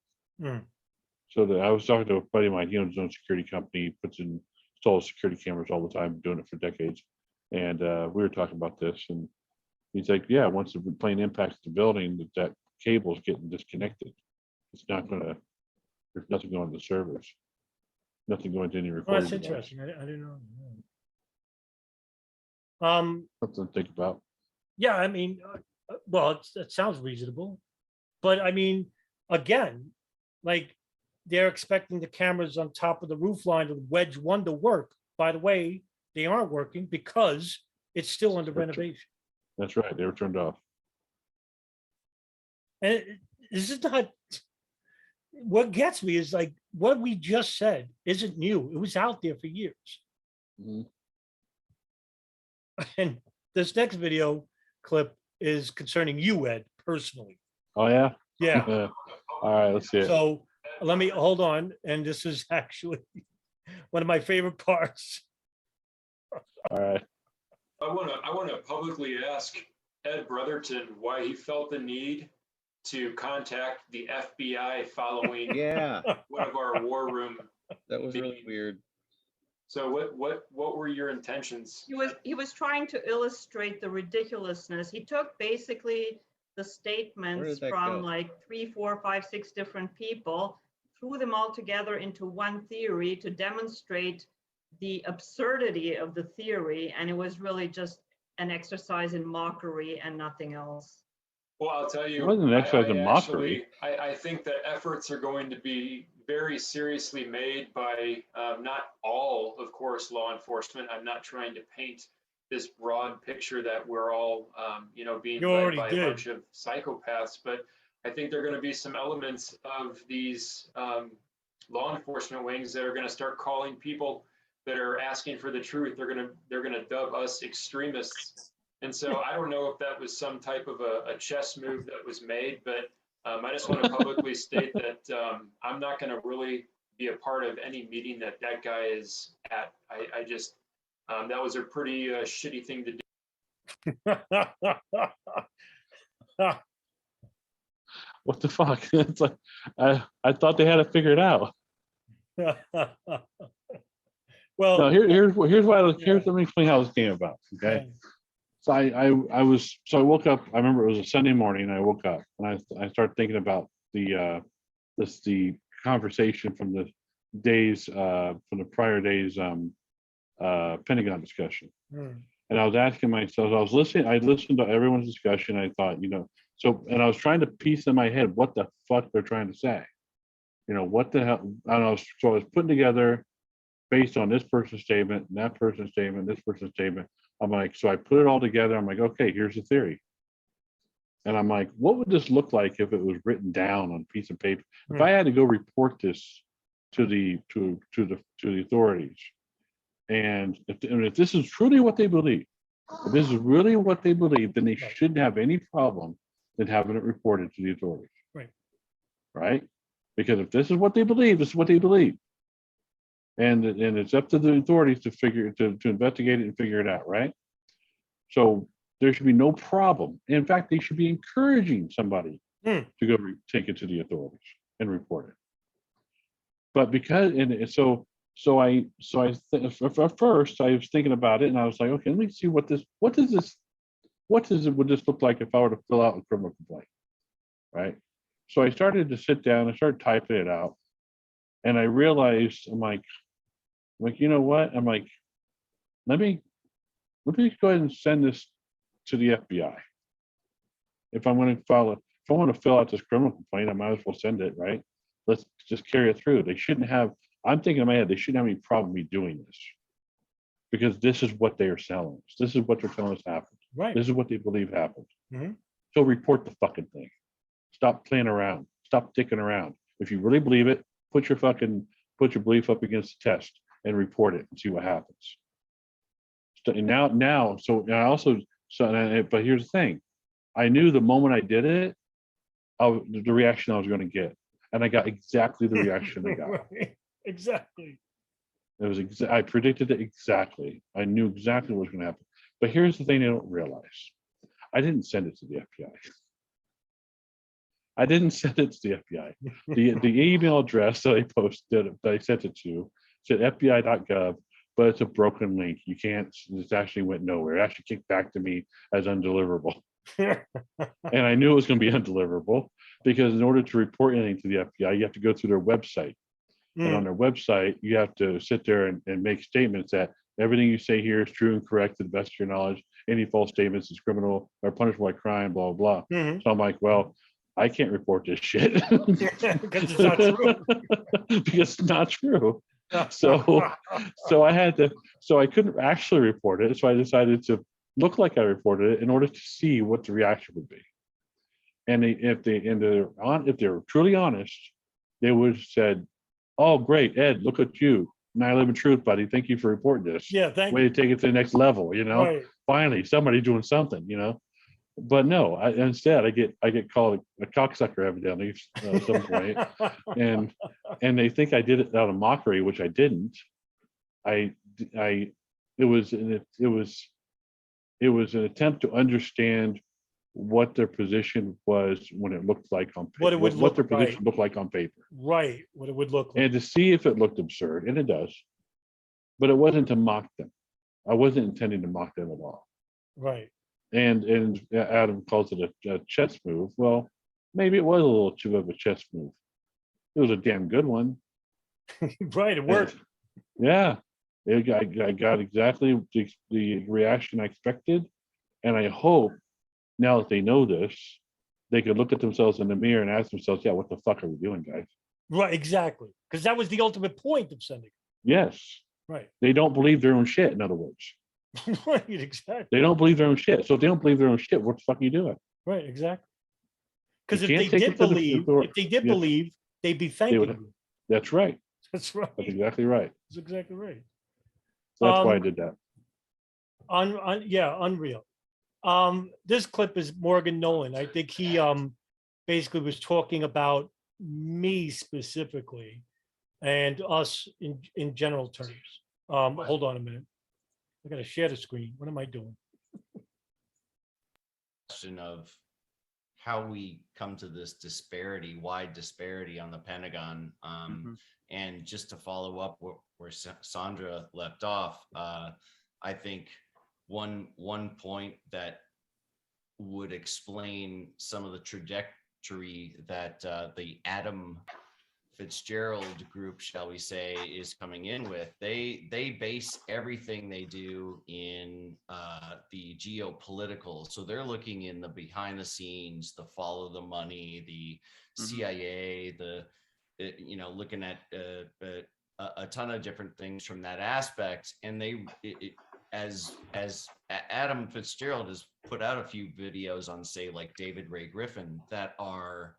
So I was talking to a buddy of mine, he owns his own security company, installs security cameras all the time, doing it for decades. And we were talking about this, and he's like, yeah, once the plane impacts the building, that cable's getting disconnected. It's not there's nothing going to the servers. Nothing going to any recording. that's device. interesting. I didn't know. Something to think about. Yeah, I mean, well, it sounds reasonable, but I mean, again, like they're expecting the cameras on top of the roof line of Wedge 1 to work. By the way, they aren't working because it's still under renovation. That's right. They were turned off. And this is not, what gets me is like what we just said isn't new. It was out there for years. Mhm. And this next video clip is concerning you, Ed, personally. Oh yeah. Yeah. All right. Let's see it. So let me hold on. And this is actually one of my favorite parts. All right. I want to publicly ask Ed Brotherton why he felt the need to contact the FBI following Yeah, one of our war room. that was really weird. So what were your intentions? He was trying to illustrate the ridiculousness. He took basically the statements that from go? like 3, 4, 5, 6 different people, threw them all together into one theory to demonstrate the absurdity of the theory. And it was really just an exercise in mockery and nothing else. Well, I'll tell you, It wasn't an exercise in mockery. I think that efforts are going to be very seriously made by not all, of course, law enforcement. I'm not trying to paint this broad picture that we're all, being You led already by a did. bunch of psychopaths, but I think there are going to be some elements of these law enforcement wings that are going to start calling people that are asking for the truth. They're going to dub us extremists. And so I don't know if that was some type of a chess move that was made, but I just want to publicly state that I'm not going to really be a part of any meeting that guy is at. I just, that was a pretty shitty thing to do. What the fuck? It's like I thought they had it figured out. Well, No, here's why. Yeah. Here's let me explain how this came about. Okay. So I woke up. I remember it was a Sunday morning. I woke up and I started thinking about the conversation from the days from the prior days Pentagon discussion. Hmm. And I was asking myself, I listened to everyone's discussion. I thought, and I was trying to piece in my head what the fuck they're trying to say. What the hell? I don't know. So I was putting together based on this person's statement, and that person's statement, this person's statement. I'm like, so I put it all together. I'm like, okay, here's the theory. And I'm like, what would this look like if it was written down on a piece of paper? If I had to go report this to the authorities, and if this is truly what they believe, if this is really what they believe, then they shouldn't have any problem in having it reported to the authorities. Right. Right? Because if this is what they believe, this is what they believe. And it's up to the authorities to investigate it and figure it out, right? So there should be no problem. In fact, they should be encouraging somebody to go take it to the authorities and report it. But at first I was thinking about it, and I was like, okay, let me see would this look like if I were to fill out a criminal complaint, right? So I started to sit down and start typing it out, and I realized I'm like, you know what? I'm like, let me go ahead and send this to the FBI. If I'm going to fill out this criminal complaint, I might as well send it, right? Let's just carry it through. They shouldn't have. I'm thinking in my head, they shouldn't have any problem me doing this, because this is what they are selling us. This is what they're telling us happened. right. This is what they believe happened. Mhm. So report the fucking thing. Stop playing around. Stop dicking around. If you really believe it, put your belief up against the test and report it and see what happens. But here's the thing. I knew the moment I did it, the reaction I was going to get. And I got exactly the reaction I got. Exactly. It was I predicted it exactly. I knew exactly what was going to happen. But here's the thing they don't realize. I didn't send it to the FBI. I didn't send it to the FBI. The email address that I sent it to said FBI.gov, but it's a broken link. You can't, it actually went nowhere. It actually kicked back to me as undeliverable. And I knew it was going to be undeliverable, because in order to report anything to the FBI, you have to go through their website. And on their website, you have to sit there and make statements that everything you say here is true and correct to the best of your knowledge, any false statements is criminal or punishable by crime, blah, blah, blah. Mhm. So I'm like, well, I can't report this shit. Because it's not true. Because it's not true. So I couldn't actually report it. So I decided to look like I reported it in order to see what the reaction would be. And if they were truly honest, they would have said, "Oh, great, Ed, look at you, 9/11 truth, buddy. Thank you for reporting this. Yeah, thank Way you. to take it to the next level, Right. Finally, somebody doing something, But no, instead I get called a cocksucker evidently at some point, and they think I did it out of mockery, which I didn't. It was an attempt to understand what their position was when it looked like on paper, What it would what look their position like. looked like on paper, Right, what it would look like. and to see if it looked absurd, and it does. But it wasn't to mock them. I wasn't intending to mock them at all. Right. And Adam calls it a chess move. Well, maybe it was a little too of a chess move. It was a damn good one. Right, it worked. Yeah, I got exactly the reaction I expected, and I hope now that they know this, they could look at themselves in the mirror and ask themselves, "Yeah, what the fuck are we doing, guys?" Right, exactly. Because that was the ultimate point of sending. Yes, Right. they don't believe their own shit. In other words, Right, exactly. they don't believe their own shit. So if they don't believe their own shit, what the fuck are you doing? Right, exactly. Because You if they can't take did it to the believe, author- if they did Yeah. believe, they'd be They thanking would. you. That's right. That's right. That's exactly right. That's exactly right. So that's why I Um, did that. Yeah, unreal. This clip is Morgan Nolan. I think he basically was talking about me specifically and us in general terms. Hold on a minute. I gotta share the screen. What am I doing? Question of how we come to this wide disparity on the Pentagon. And just to follow up where Sandra left off, I think one point that would explain some of the trajectory that the Adam Fitzgerald group, shall we say, is coming in with. They base everything they do in the geopolitical. So they're looking in the behind the scenes, the follow the money, the CIA, looking at a ton of different things from that aspect. And as Adam Fitzgerald has put out a few videos on, say, like David Ray Griffin, that are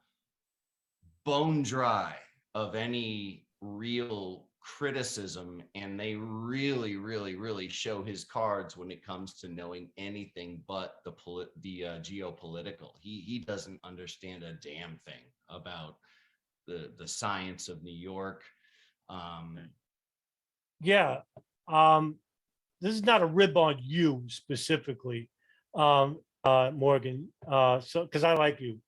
bone dry of any real criticism, and they really show his cards when it comes to knowing anything but the geopolitical. He doesn't understand a damn thing about the science of New York. Yeah. This is not a rib on you specifically, Morgan. So because I like you.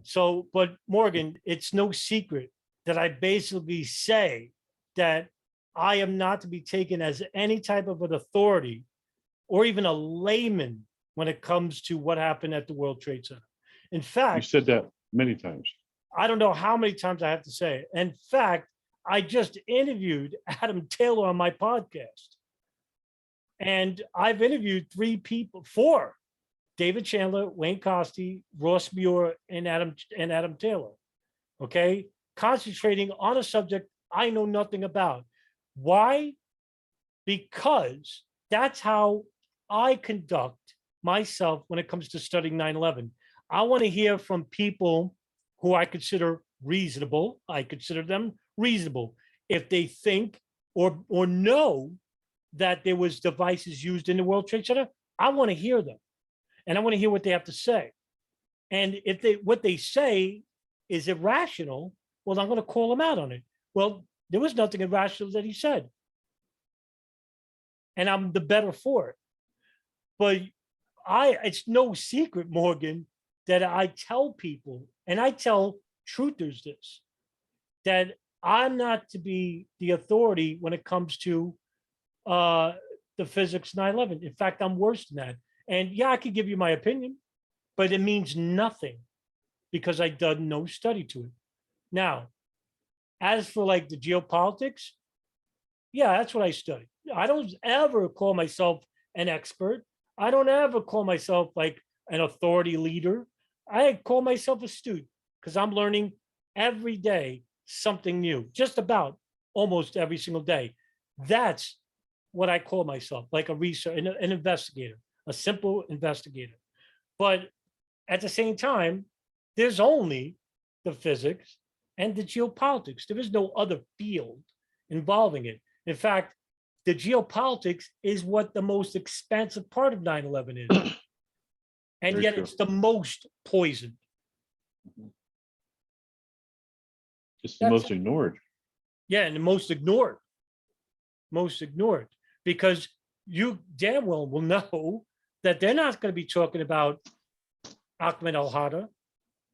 So, but Morgan, it's no secret that I basically say that I am not to be taken as any type of an authority or even a layman when it comes to what happened at the World Trade Center. In You fact, said that many times. I don't know how many times I have to say it. In fact, I just interviewed Adam Taylor on my podcast. And I've interviewed four, David Chandler, Wayne Costi, Ross Muir, and Adam Taylor. Okay. Concentrating on a subject I know nothing about. Why? Because that's how I conduct myself when it comes to studying 9/11. I want to hear from people who I consider reasonable. I consider them reasonable. If they think or know that there was devices used in the World Trade Center, I want to hear them. And I want to hear what they have to say. And if what they say is irrational, well, I'm going to call them out on it. Well, there was nothing irrational that he said. And I'm the better for it. But it's no secret, Morgan, that I tell people, and I tell truthers this, that I'm not to be the authority when it comes to the physics 9/11. In fact, I'm worse than that. And yeah, I could give you my opinion, but it means nothing because I've done no study to it. Now, as for like the geopolitics, yeah, that's what I study. I don't ever call myself an expert. I don't ever call myself like an authority leader. I call myself a student because I'm learning every day something new, just about almost every single day. That's what I call myself, like a researcher, an investigator, a simple investigator. But at the same time, there's only the physics and the geopolitics. There is no other field involving it. In fact, the geopolitics is what the most expansive part of 9/11 is. And Very yet true. it's the most poisoned. It's the That's most it. ignored. Yeah, and the most ignored. Most ignored. Because you damn well will know that they're not going to be talking about Ahmed al-Hada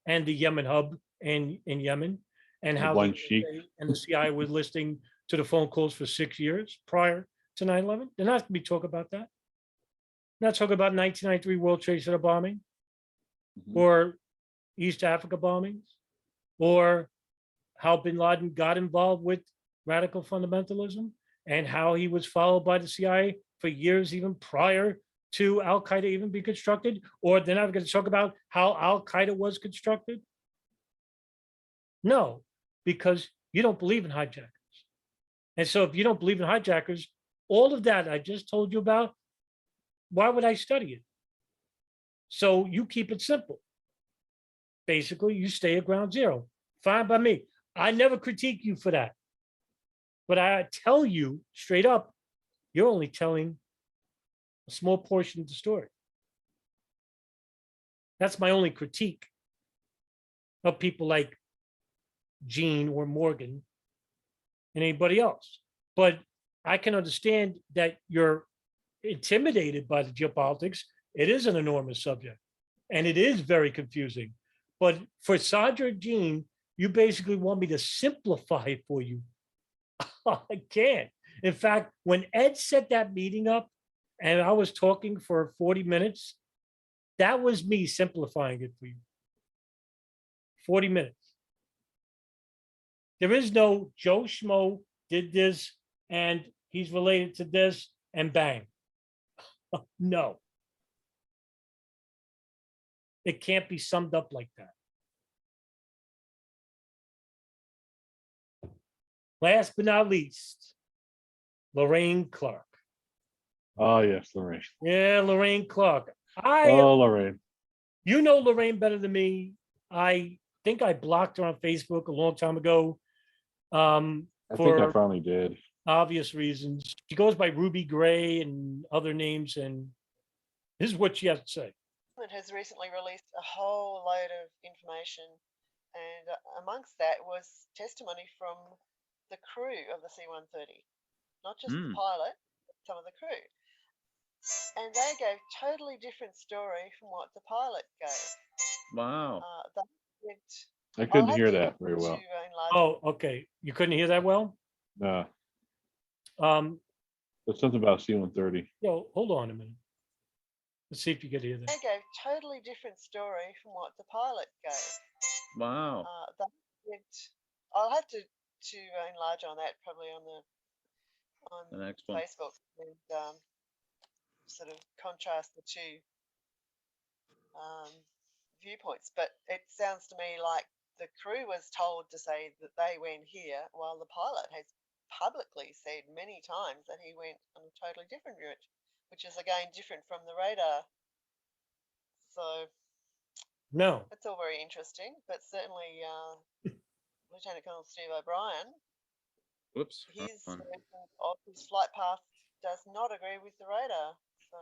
and the Yemen hub in Yemen and The how one the sheik. NSA and the CIA was listening to the phone calls for 6 years prior to 9/11. They're not going to be talking about that. They're not talking about 1993 World Trade Center bombing Mhm. or East Africa bombings or how bin Laden got involved with radical fundamentalism and how he was followed by the CIA for years, even prior to Al Qaeda even being constructed, or they're not going to talk about how Al Qaeda was constructed. No, because you don't believe in hijackers. And so if you don't believe in hijackers, all of that I just told you about, why would I study it? So you keep it simple. Basically, you stay at ground zero. Fine by me. I never critique you for that. But I tell you straight up, you're only telling a small portion of the story. That's my only critique of people like Gene or Morgan and anybody else. But I can understand that you're intimidated by the geopolitics. It is an enormous subject and it is very confusing. But for Sandra and Gene, you basically want me to simplify it for you. I can't. In fact, when Ed set that meeting up and I was talking for 40 minutes, that was me simplifying it for you. 40 minutes. There is no Joe Schmo did this and he's related to this and bang. No. It can't be summed up like that. Last but not least, Lorraine Clark. Oh, yes, Lorraine. Yeah, Lorraine Clark. Oh, Lorraine. You know Lorraine better than me. I think I blocked her on Facebook a long time ago. I think I For finally did. obvious reasons. She goes by Ruby Gray and other names, and this is what she has to say. Has recently released a whole load of information, and amongst that was testimony from the crew of the C-130, not just the pilot, but some of the crew. And they gave totally different story from what the pilot gave. Wow. I couldn't hear that very well. Oh, okay. You couldn't hear that well? No, Um, there's something about C-130. yo, hold on a minute. Let's see if you can hear that. They gave totally different story from what the pilot gave. Wow. I'll have to enlarge on that probably on The next one. Facebook and sort of contrast the two viewpoints. But it sounds to me like the crew was told to say that they went here, while the pilot has publicly said many times that he went on a totally different route, which is again different from the radar. So No. it's all very interesting, but certainly Lieutenant Colonel Steve O'Brien, Whoops. his version of his flight path does not agree with the radar. So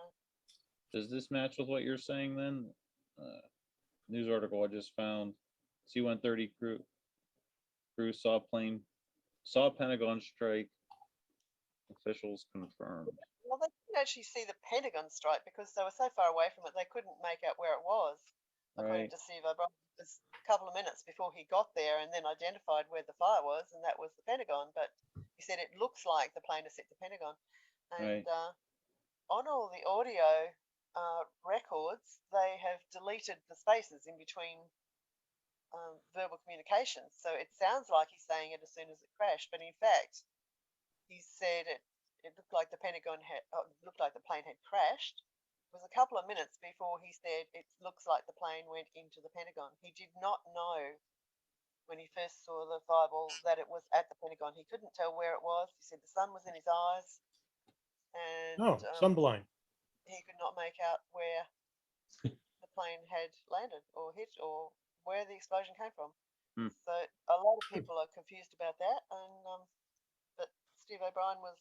Does this match with what you're saying then? News article I just found. C-130 crew saw Pentagon strike. Officials confirmed. well, they didn't actually see the Pentagon strike because they were so far away from it they couldn't make out where it was. According Right. to Steve O'Brien, it was a couple of minutes before he got there and then identified where the fire was, and that was the Pentagon. But he said it looks like the plane has hit the Pentagon. And on all the audio records, they have deleted the spaces in between verbal communications. So it sounds like he's saying it as soon as it crashed, but in fact, he said it looked like the Pentagon had looked like the plane had crashed, was a couple of minutes before he said it looks like the plane went into the Pentagon. He did not know when he first saw the fireball that it was at the Pentagon. He couldn't tell where it was. He said the sun was in his eyes, and Oh, sunblind. he could not make out where the plane had landed or hit or where the explosion came from. So a lot of people are confused about that, and but Steve O'Brien was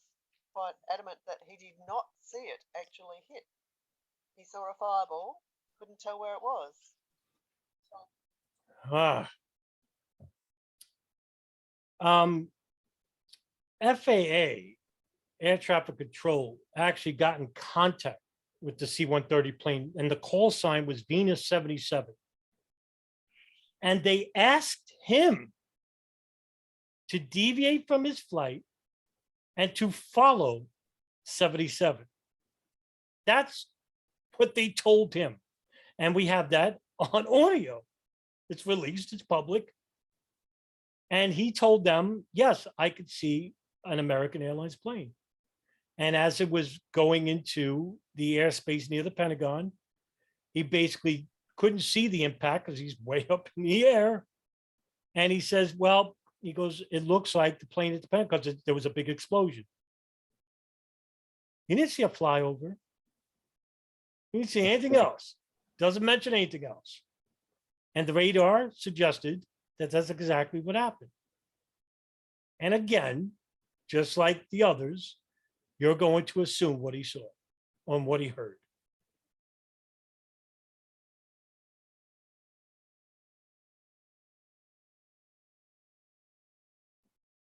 quite adamant that he did not see it actually hit. He saw a fireball, couldn't tell where it was. FAA, Air Traffic Control, actually got in contact with the C-130 plane, and the call sign was Venus 77. And they asked him to deviate from his flight and to follow 77. That's what they told him. And we have that on audio. It's released, it's public. And he told them, yes, I could see an American Airlines plane. And as it was going into the airspace near the Pentagon, he basically couldn't see the impact because he's way up in the air. And he says, well, he goes, it looks like the plane at the Pentagon because there was a big explosion. He didn't see a flyover. He didn't see anything else. Doesn't mention anything else. And the radar suggested that that's exactly what happened. And again, just like the others, you're going to assume what he saw on what he heard.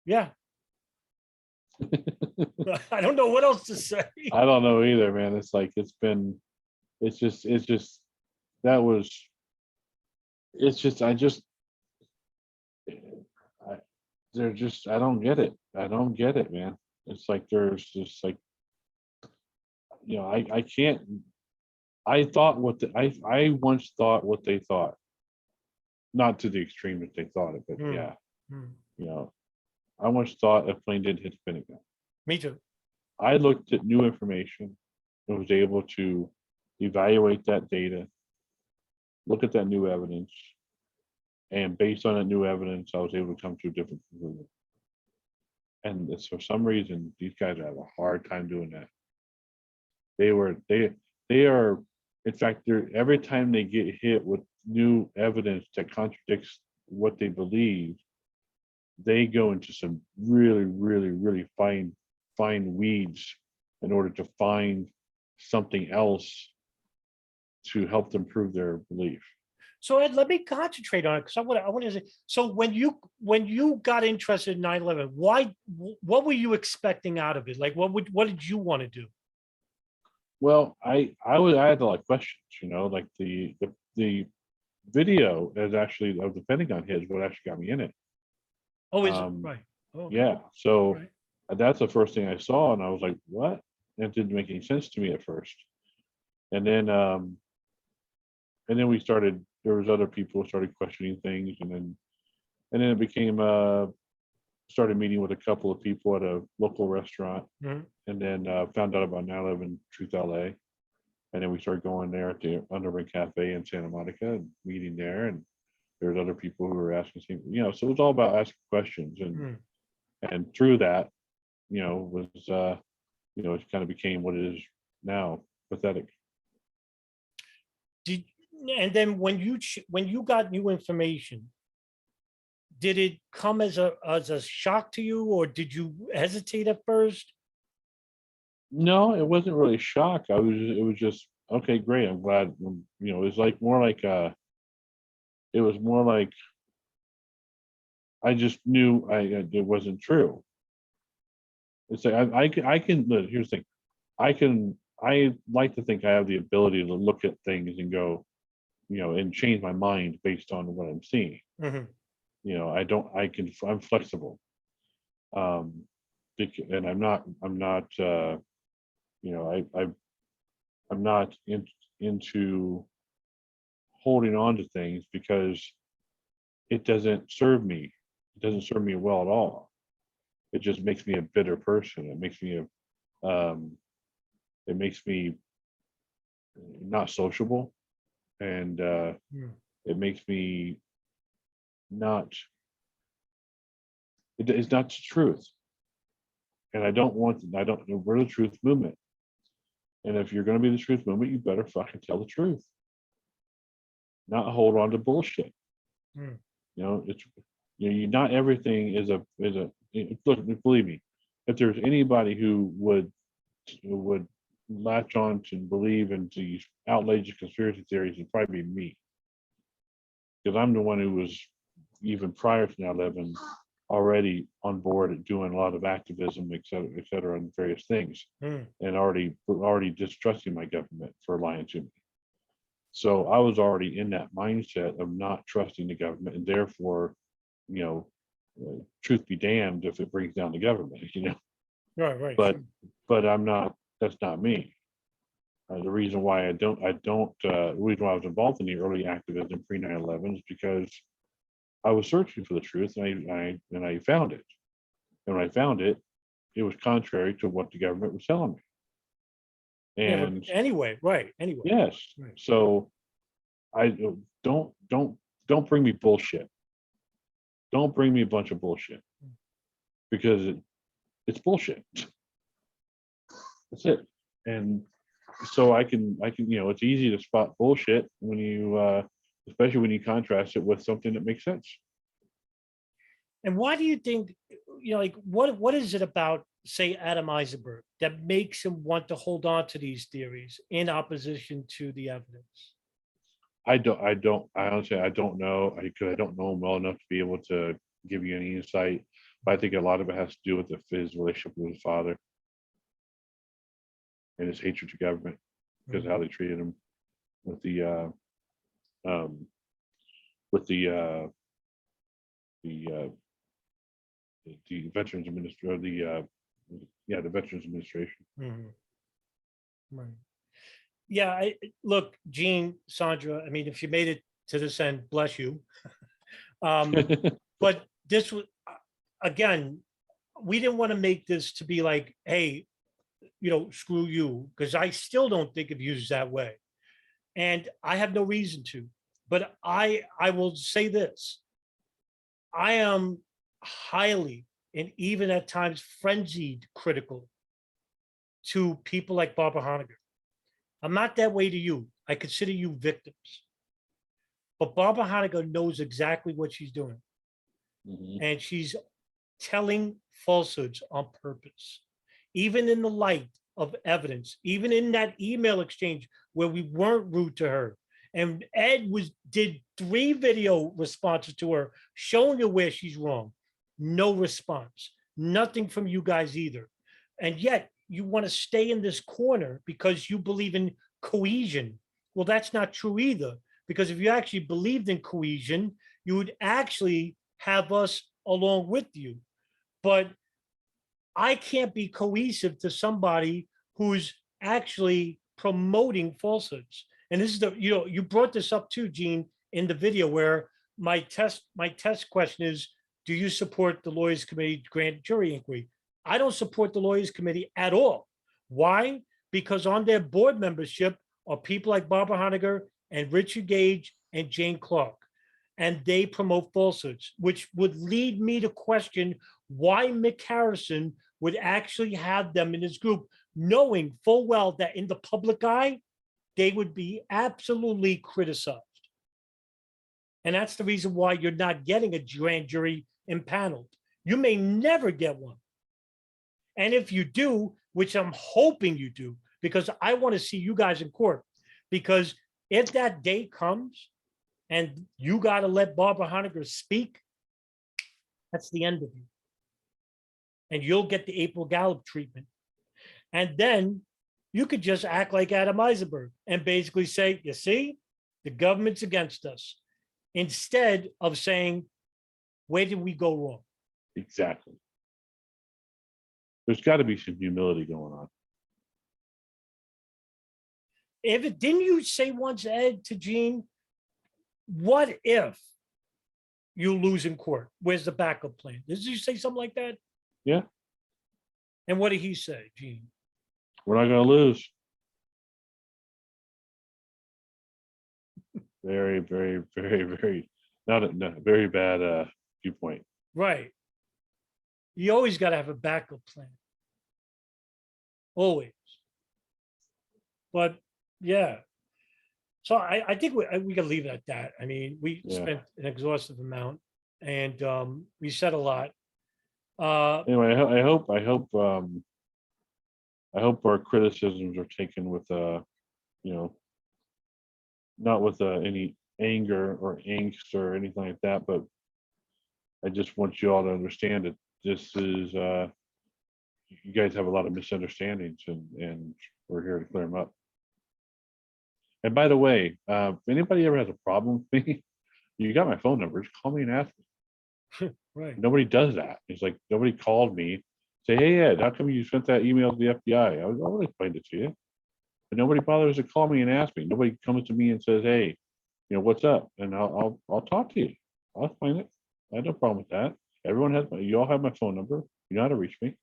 Yeah. I don't know what else to say. I don't know either, man. It's like it's just that was it's just I don't get it. I don't get it, man. It's like there's just like, you know, I can't. I once thought what they thought, not to the extreme that they thought it, but yeah, you know, I once thought a plane didn't hit the Pentagon. Me too. I looked at new information and was able to evaluate that data, look at that new evidence, and based on that new evidence, I was able to come to a different conclusion. And it's, for some reason, these guys have a hard time doing that. They are, in fact, every time they get hit with new evidence that contradicts what they believe, they go into some really, really, really fine weeds in order to find something else to help them prove their belief. So Ed, let me concentrate on it because I want to say. So when you got interested in 9/11, what were you expecting out of it? Like, what did you want to do? Well, I had a lot of questions. You know, like the video is actually of the Pentagon hit is what actually got me in it. Oh, is it right? Oh, okay. Yeah. So Right. that's the first thing I saw, and I was like, "What?" And it didn't make any sense to me at first. And then we started. There was other people who started questioning things, and then it became started meeting with a couple of people at a local restaurant, Mhm. and then found out about 9/11 Truth LA, and then we started going there at the Underwood Cafe in Santa Monica and meeting there, and there was other people who were asking, you know, so it was all about asking questions, and through that, you know, was you know, it kind of became what it is now, pathetic. And then when you got new information, did it come as a shock to you, or did you hesitate at first? No, it wasn't really shock. It was just, okay, great. I'm glad, you know, it was like more like it was more like I just knew it wasn't true. It's like I can look, here's the thing. I like to think I have the ability to look at things and go, you know, and change my mind based on what I'm seeing. Mhm. You know, I'm flexible. And I'm not, you know, I'm not into holding on to things because it doesn't serve me. It doesn't serve me well at all. It just makes me a bitter person. It makes me not sociable, and it makes me not. It's not the truth, and I don't want. We're the truth movement, and if you're going to be the truth movement, you better fucking tell the truth, not hold on to bullshit. Hmm. You know, it's not everything is a look. Believe me, if there's anybody who would latch on to believe in these outlandish conspiracy theories, it'd probably be me, because I'm the one who was even prior to 9/11 already on board at doing a lot of activism, et cetera, on various things, Hmm. and already distrusting my government for lying to me. So I was already in that mindset of not trusting the government, and therefore, truth be damned if it brings down the government, Right. But I'm not. That's not me. The reason why the reason why I was involved in the early activism pre 9/11 is because I was searching for the truth, and I found it. And when I found it, it was contrary to what the government was telling me. Yeah, And but anyway, right. Anyway. yes, Right. so I don't bring me bullshit. Don't bring me a bunch of bullshit, because it's bullshit. That's it. And so I can, it's easy to spot bullshit when you, especially when you contrast it with something that makes sense. And why do you think, like, what is it about, say, Adam Eisenberg that makes him want to hold on to these theories in opposition to the evidence? I honestly, I don't know, because I don't know him well enough to be able to give you any insight. But I think a lot of it has to do with his relationship with his father and his hatred to government, because of how they treated him with the Veterans Administration, the Veterans Administration. Mhm. Right. Yeah, look, Gene, Sandra, I mean, if you made it to this end, bless you. But this was, again, we didn't want to make this to be like, hey, screw you, because I still don't think of you as that way. And I have no reason to. But I will say this. I am highly, and even at times frenzied, critical to people like Barbara Honegger. I'm not that way to you. I consider you victims. But Barbara Honegger knows exactly what she's doing. Mhm. And she's telling falsehoods on purpose, even in the light of evidence, even in that email exchange where we weren't rude to her. And Ed did 3 video responses to her, showing her where she's wrong. No response, nothing from you guys either. And yet you want to stay in this corner because you believe in cohesion. Well, that's not true either, because if you actually believed in cohesion, you would actually have us along with you. But I can't be cohesive to somebody who's actually promoting falsehoods. And this is you brought this up too, Gene, in the video, where my test question is, do you support the Lawyers Committee grand jury inquiry? I don't support the Lawyers Committee at all. Why? Because on their board membership are people like Barbara Honegger and Richard Gage and Jane Clark. And they promote falsehoods, which would lead me to question why Mick Harrison would actually have them in his group, knowing full well that in the public eye, they would be absolutely criticized. And that's the reason why you're not getting a grand jury impaneled. You may never get one. And if you do, which I'm hoping you do, because I want to see you guys in court, because if that day comes and you got to let Barbara Honegger speak, that's the end of you. And you'll get the April Gallup treatment. And then you could just act like Adam Eisenberg and basically say, you see, the government's against us, instead of saying, where did we go wrong? Exactly. There's got to be some humility going on. Didn't you say once, Ed, to Gene, what if you lose in court? Where's the backup plan? Did you say something like that? Yeah. And what did he say, Gene? We're not going to lose. Very, very, very, very, not a very bad viewpoint. Right. You always got to have a backup plan. Always. But yeah. So I think we can leave it at that. I mean, we Yeah. spent an exhaustive amount and we said a lot. Anyway, I hope our criticisms are taken with you know, not with any anger or angst or anything like that, but I just want you all to understand that this is you guys have a lot of misunderstandings, and we're here to clear them up. And by the way, if anybody ever has a problem with me, you got my phone number. Just call me and ask me. Right. Nobody does that. It's like nobody called me, say, "Hey Ed, how come you sent that email to the FBI?" I would explain it to you. But nobody bothers to call me and ask me. Nobody comes to me and says, "Hey, what's up?" And I'll talk to you. I'll explain it. I have no problem with that. Everyone has you all have my phone number. You know how to reach me.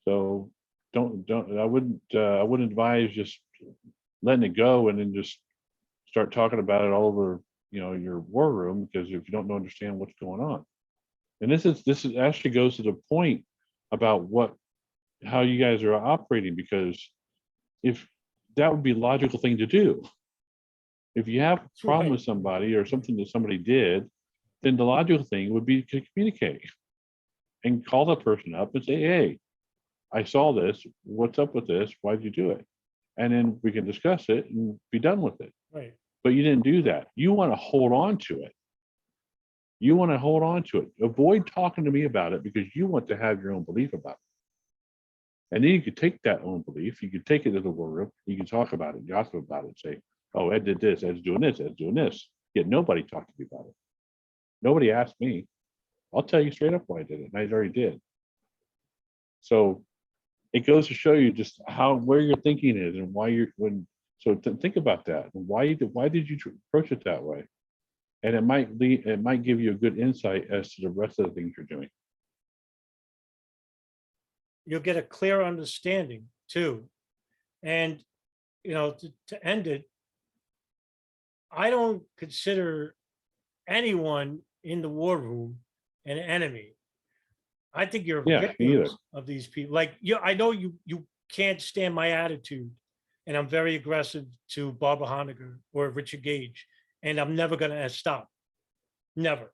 So don't I wouldn't advise just letting it go and then just start talking about it all over your war room, because if you don't understand what's going on. And this is actually goes to the point about how you guys are operating, because if that would be a logical thing to do. If you have a problem with somebody or something that somebody did, then the logical thing would be to communicate and call the person up and say, "Hey, I saw this. What's up with this? Why'd you do it?" And then we can discuss it and be done with it. Right. But you didn't do that. You want to hold on to it. You want to hold on to it. Avoid talking to me about it because you want to have your own belief about it. And then you could take that own belief, you could take it to the war room, you can talk about it, gossip about it, say, "Oh, Ed did this, Ed's doing this, Ed's doing this." Yet nobody talked to me about it. Nobody asked me. I'll tell you straight up why I did it, and I already did. So it goes to show you just where your thinking is and why think about that. Why did you approach it that way? And it might give you a good insight as to the rest of the things you're doing. You'll get a clear understanding too. And, to end it, I don't consider anyone in the war room an enemy. I think you're Yeah, me either. victims of these people. Like, I know you can't stand my attitude, and I'm very aggressive to Barbara Honegger or Richard Gage, and I'm never going to stop. Never.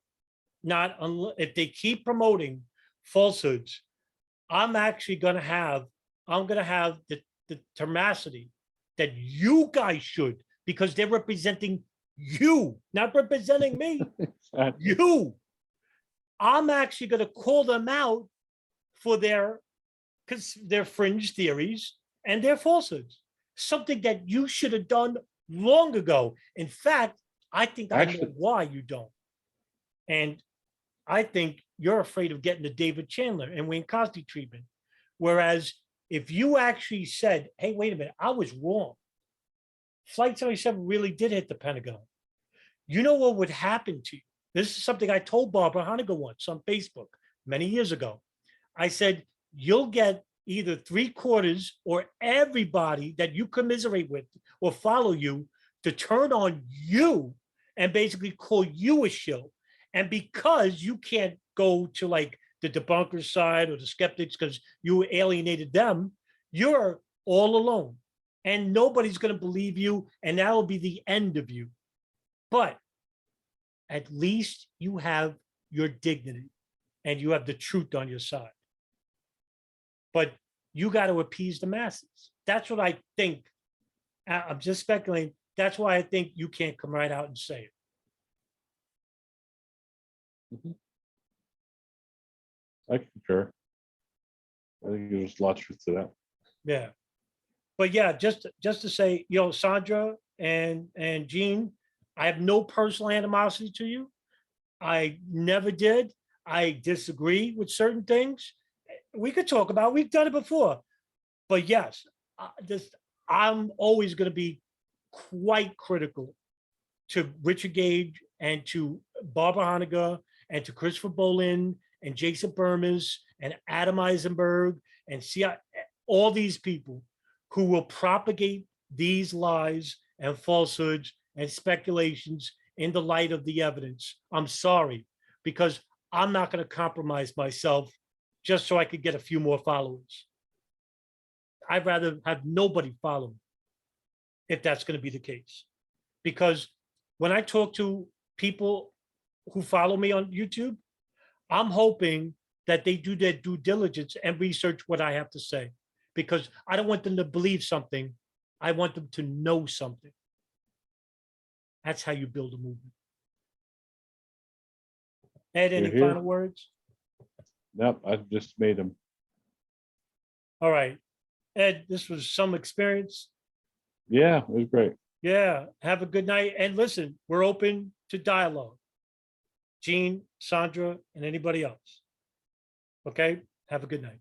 Not unless if they keep promoting falsehoods. I'm going to have the tenacity that you guys should, because they're representing you, not representing me. Exactly. You. I'm actually going to call them out for their fringe theories and their falsehoods. Something that you should have done long ago. In fact, I think I know why you don't. And I think you're afraid of getting the David Chandler and Wayne Cosby treatment. Whereas if you actually said, "Hey, wait a minute, I was wrong. Flight 77 really did hit the Pentagon." You know what would happen to you? This is something I told Barbara Honegger once on Facebook many years ago. I said, you'll get either 3/4 or everybody that you commiserate with or follow you to turn on you and basically call you a shill. And because you can't go to like the debunker side or the skeptics because you alienated them, you're all alone and nobody's going to believe you. And that will be the end of you. But at least you have your dignity and you have the truth on your side. But you got to appease the masses. That's what I think. I'm just speculating. That's why I think you can't come right out and say it. I concur. I think there's a lot of truth to that. Yeah. But yeah, just to say, Sandra and Gene, I have no personal animosity to you. I never did. I disagree with certain things. We could talk about, we've done it before. But yes, I'm always going to be quite critical to Richard Gage and to Barbara Honegger and to Christopher Bolin and Jason Burmis and Adam Eisenberg and all these people who will propagate these lies and falsehoods and speculations in the light of the evidence. I'm sorry, because I'm not going to compromise myself just so I could get a few more followers. I'd rather have nobody follow me if that's going to be the case. Because when I talk to people who follow me on YouTube, I'm hoping that they do their due diligence and research what I have to say, because I don't want them to believe something. I want them to know something. That's how you build a movement. Ed, any You're here. final words? Nope, I just made them. All right. Ed, this was some experience. Yeah, it was great. Yeah, have a good night. And listen, we're open to dialogue. Gene, Sandra, and anybody else. Okay, have a good night.